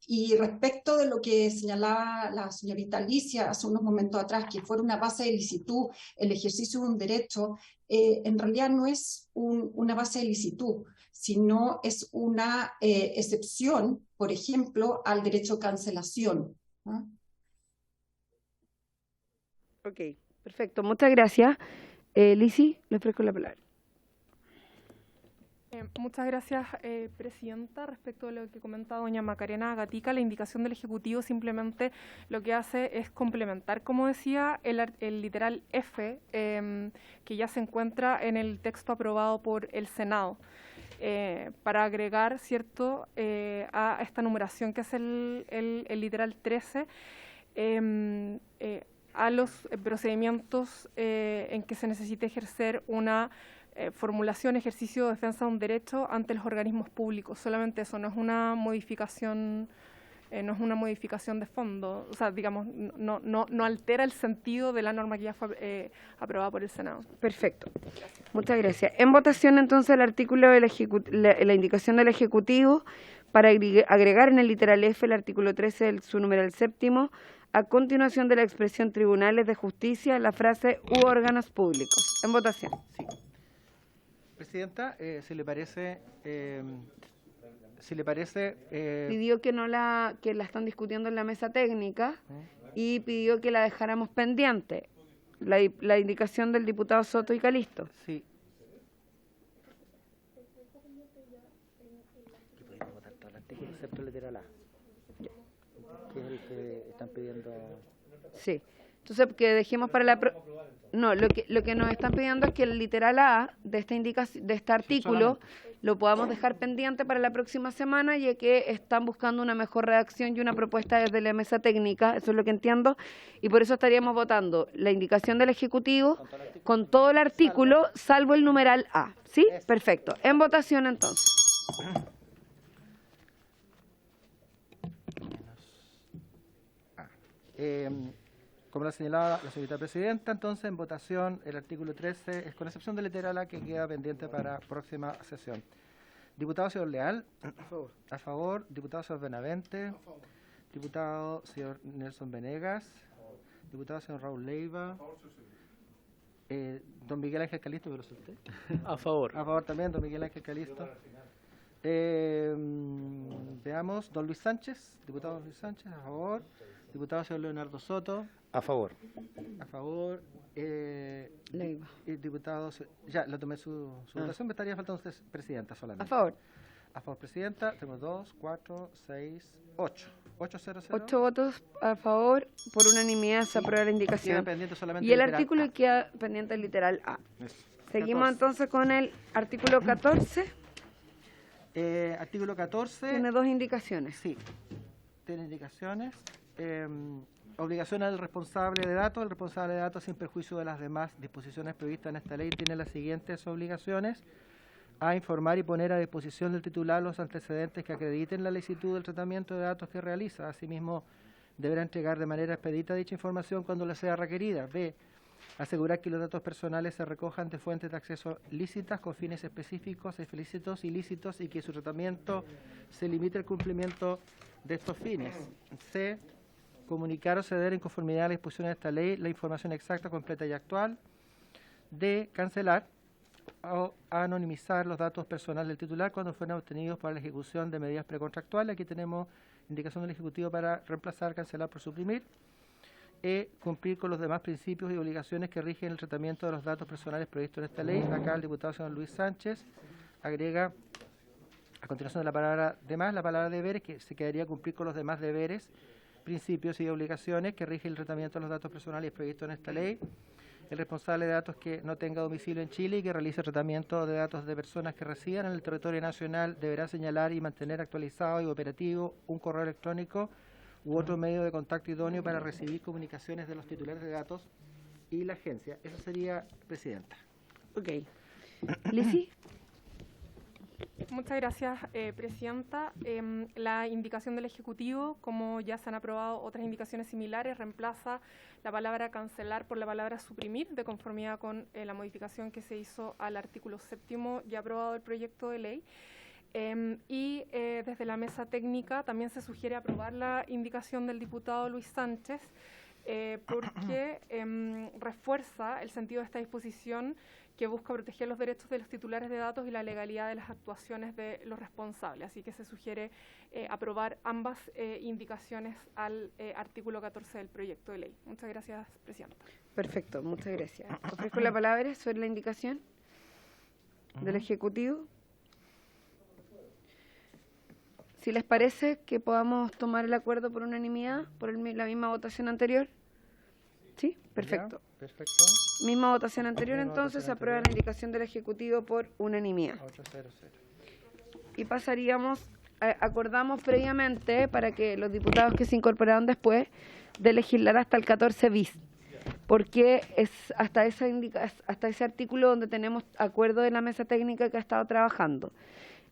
Y respecto de lo que señalaba la señorita Alicia hace unos momentos atrás, que fuera una base de licitud el ejercicio de un derecho, en realidad no es una base de licitud, sino es una excepción, por ejemplo, al derecho de cancelación, ¿no? Ok, perfecto. Muchas gracias. Lisi, le ofrezco la palabra. Muchas gracias, Presidenta. Respecto a lo que comenta doña Macarena Gatica, la indicación del Ejecutivo simplemente lo que hace es complementar, como decía, el literal F, que ya se encuentra en el texto aprobado por el Senado, para agregar, ¿cierto?, a esta numeración que es el literal 13, a los procedimientos en que se necesite ejercer una formulación, ejercicio o defensa de un derecho ante los organismos públicos. Solamente eso, no es una modificación de fondo, o sea, digamos, no altera el sentido de la norma que ya fue aprobada por el Senado. Perfecto. Muchas gracias. En votación, entonces, el artículo de la indicación del Ejecutivo para agregar en el literal F el artículo 13, su numeral séptimo, a continuación de la expresión tribunales de justicia, la frase u órganos públicos. En votación. Sí. Presidenta, si le parece, pidió que la están discutiendo en la mesa técnica y pidió que la dejáramos pendiente, la indicación del diputado Soto y Calisto. Sí. Que podemos votar todo el artículo excepto el literal A, que es el que están pidiendo. Sí. Entonces, que dejemos para la... No, lo que nos están pidiendo es que el literal A de este artículo lo podamos dejar pendiente para la próxima semana, ya que están buscando una mejor redacción y una propuesta desde la mesa técnica, eso es lo que entiendo, y por eso estaríamos votando la indicación del Ejecutivo con todo el artículo, salvo el numeral A. ¿Sí? Perfecto. En votación, entonces. Como lo señalaba la señorita Presidenta, entonces en votación el artículo 13 es con excepción del literal A que queda pendiente para próxima sesión. Diputado señor Leal. A favor. A favor. Diputado señor Benavente. A favor. Diputado señor Nelson Venegas. Diputado señor Raúl Leiva. Don Miguel Ángel Calisto, ¿me lo solté? A favor. A favor también, don Miguel Ángel Calisto. Veamos, don Luis Sánchez. Diputado don Luis Sánchez, a favor. Diputado señor Leonardo Soto. A favor. A favor. Leiva. Diputado, ya, lo tomé su votación, me estaría faltando usted, Presidenta, solamente. A favor. A favor, Presidenta. Tengo 2, 4, 6, 8. 8-0-0. 8 votos a favor, por unanimidad se aprueba la indicación. Queda pendiente solamente y el literal artículo A. queda pendiente el literal A. Eso. Seguimos 14. entonces con el artículo 14. Artículo 14. Tiene dos indicaciones. Sí, tiene indicaciones. Obligación al responsable de datos. El responsable de datos, sin perjuicio de las demás disposiciones previstas en esta ley, tiene las siguientes obligaciones: a informar y poner a disposición del titular los antecedentes que acrediten la licitud del tratamiento de datos que realiza. Asimismo, deberá entregar de manera expedita dicha información cuando le sea requerida. B, asegurar que los datos personales se recojan de fuentes de acceso lícitas con fines específicos, explícitos y lícitos, y que su tratamiento se limite al cumplimiento de estos fines. C, comunicar o ceder en conformidad a las disposiciones de esta ley la información exacta, completa y actual. D, cancelar o anonimizar los datos personales del titular cuando fueran obtenidos para la ejecución de medidas precontractuales. Aquí tenemos indicación del Ejecutivo para reemplazar, cancelar por suprimir. E, cumplir con los demás principios y obligaciones que rigen el tratamiento de los datos personales previstos en esta ley. Acá el diputado señor Luis Sánchez agrega, a continuación de la palabra demás, la palabra deberes, que se quedaría cumplir con los demás deberes, principios y obligaciones que rigen el tratamiento de los datos personales previstos en esta ley. el responsable de datos que no tenga domicilio en Chile y que realice tratamiento de datos de personas que residan en el territorio nacional deberá señalar y mantener actualizado y operativo un correo electrónico u otro medio de contacto idóneo para recibir comunicaciones de los titulares de datos y la agencia. Eso sería, Presidenta. Ok. Lisi. Muchas gracias, Presidenta. La indicación del Ejecutivo, como ya se han aprobado otras indicaciones similares, reemplaza la palabra cancelar por la palabra suprimir, de conformidad con la modificación que se hizo al artículo 7º ya aprobado del proyecto de ley. Desde la mesa técnica también se sugiere aprobar la indicación del diputado Luis Sánchez, porque refuerza el sentido de esta disposición que busca proteger los derechos de los titulares de datos y la legalidad de las actuaciones de los responsables. Así que se sugiere aprobar ambas indicaciones al artículo 14 del proyecto de ley. Muchas gracias, Presidenta. Perfecto, muchas gracias. Ofrezco la palabra sobre la indicación del Ejecutivo. Si les parece que podamos tomar el acuerdo por unanimidad, por la misma votación anterior. ¿Sí? Perfecto. Ya, perfecto. Misma votación anterior, Misma entonces votación aprueba anterior. la indicación del Ejecutivo por unanimidad. 800. Y pasaríamos, acordamos previamente para que los diputados que se incorporaron después de legislar hasta el 14 bis, porque es hasta ese artículo donde tenemos acuerdo de la mesa técnica que ha estado trabajando.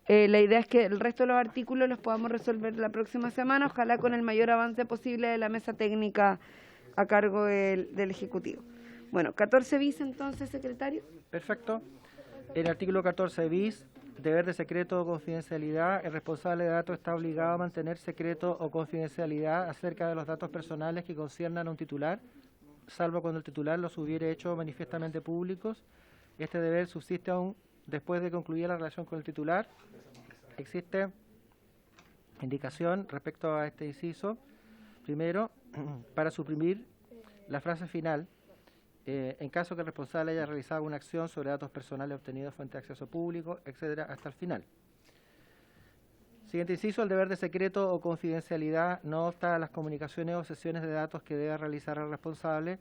La idea es que el resto de los artículos los podamos resolver la próxima semana, ojalá con el mayor avance posible de la mesa técnica a cargo del Ejecutivo. Bueno, 14 bis entonces, secretario. Perfecto. El artículo 14 bis, deber de secreto o confidencialidad. El responsable de datos está obligado a mantener secreto o confidencialidad acerca de los datos personales que conciernan a un titular, salvo cuando el titular los hubiere hecho manifiestamente públicos. Este deber subsiste aún después de concluir la relación con el titular. Existe indicación respecto a este inciso. Primero, para suprimir la frase final, en caso que el responsable haya realizado una acción sobre datos personales obtenidos fuente de acceso público, etcétera, hasta el final. Siguiente inciso, el deber de secreto o confidencialidad no obsta a las comunicaciones o sesiones de datos que deba realizar el responsable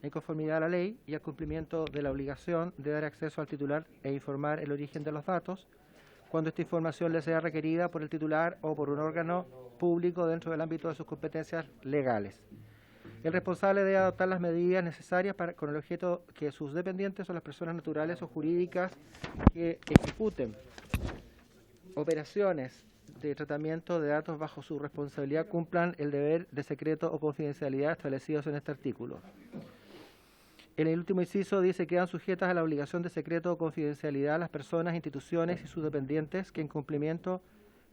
en conformidad a la ley y al cumplimiento de la obligación de dar acceso al titular e informar el origen de los datos, cuando esta información le sea requerida por el titular o por un órgano público dentro del ámbito de sus competencias legales. El responsable debe adoptar las medidas necesarias con el objeto que sus dependientes o las personas naturales o jurídicas que ejecuten operaciones de tratamiento de datos bajo su responsabilidad cumplan el deber de secreto o confidencialidad establecidos en este artículo. En el último inciso dice que quedan sujetas a la obligación de secreto o confidencialidad las personas, instituciones y sus dependientes que en cumplimiento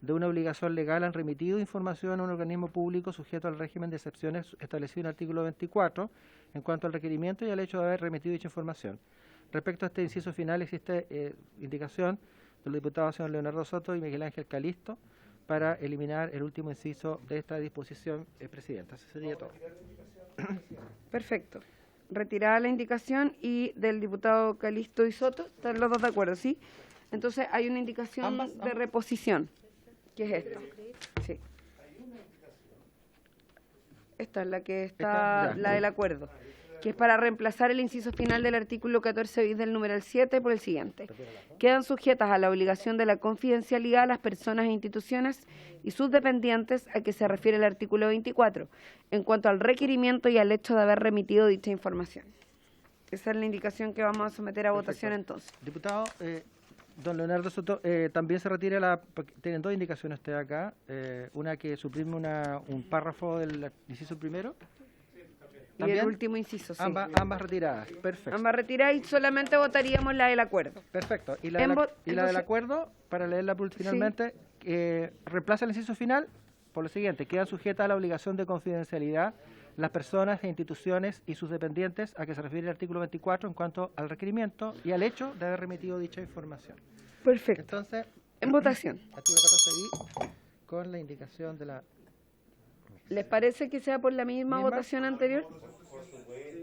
de una obligación legal han remitido información a un organismo público sujeto al régimen de excepciones establecido en el artículo 24 en cuanto al requerimiento y al hecho de haber remitido dicha información. Respecto a este inciso final existe indicación de los diputados señor Leonardo Soto y Miguel Ángel Calisto para eliminar el último inciso de esta disposición, Presidenta. Eso sería todo. Perfecto. Retirada la indicación y del diputado Calisto y Soto, están los dos de acuerdo, ¿sí? Entonces hay una indicación de reposición, que es esta. Sí. Esta es la que está, la del acuerdo, que es para reemplazar el inciso final del artículo 14 bis del numeral 7 por el siguiente. Quedan sujetas a la obligación de la confidencialidad las personas e instituciones y sus dependientes a que se refiere el artículo 24, en cuanto al requerimiento y al hecho de haber remitido dicha información. Esa es la indicación que vamos a someter a votación entonces. Diputado, don Leonardo Soto, también se retira tienen dos indicaciones usted acá, una que suprime un párrafo del inciso primero. Y el último inciso, sí. Ambas retiradas, perfecto. Ambas retiradas y solamente votaríamos la del acuerdo. Perfecto. Y la del acuerdo, para leerla finalmente, reemplaza el inciso final por lo siguiente: quedan sujetas a la obligación de confidencialidad las personas e instituciones y sus dependientes a que se refiere el artículo 24 en cuanto al requerimiento y al hecho de haber remitido dicha información. Perfecto. Entonces, en votación. Artículo 14 bis con la indicación de la... ¿Les parece que sea por la misma votación anterior? Por supuesto,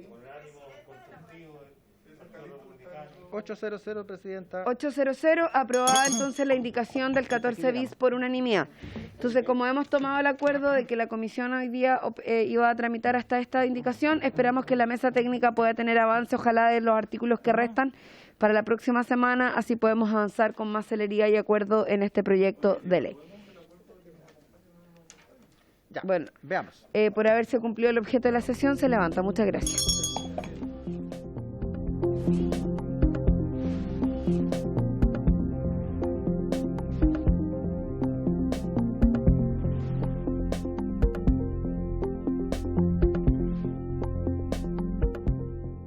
con ánimo constructivo del Partido Republicano. 800, Presidenta. 800, aprobada entonces la indicación del 14 bis por unanimidad. Entonces, como hemos tomado el acuerdo de que la comisión hoy día iba a tramitar hasta esta indicación, esperamos que la mesa técnica pueda tener avance, ojalá de los artículos que restan para la próxima semana, así podemos avanzar con más celeridad y acuerdo en este proyecto de ley. Ya, bueno, veamos. Por haberse cumplido el objeto de la sesión, se levanta. Muchas gracias.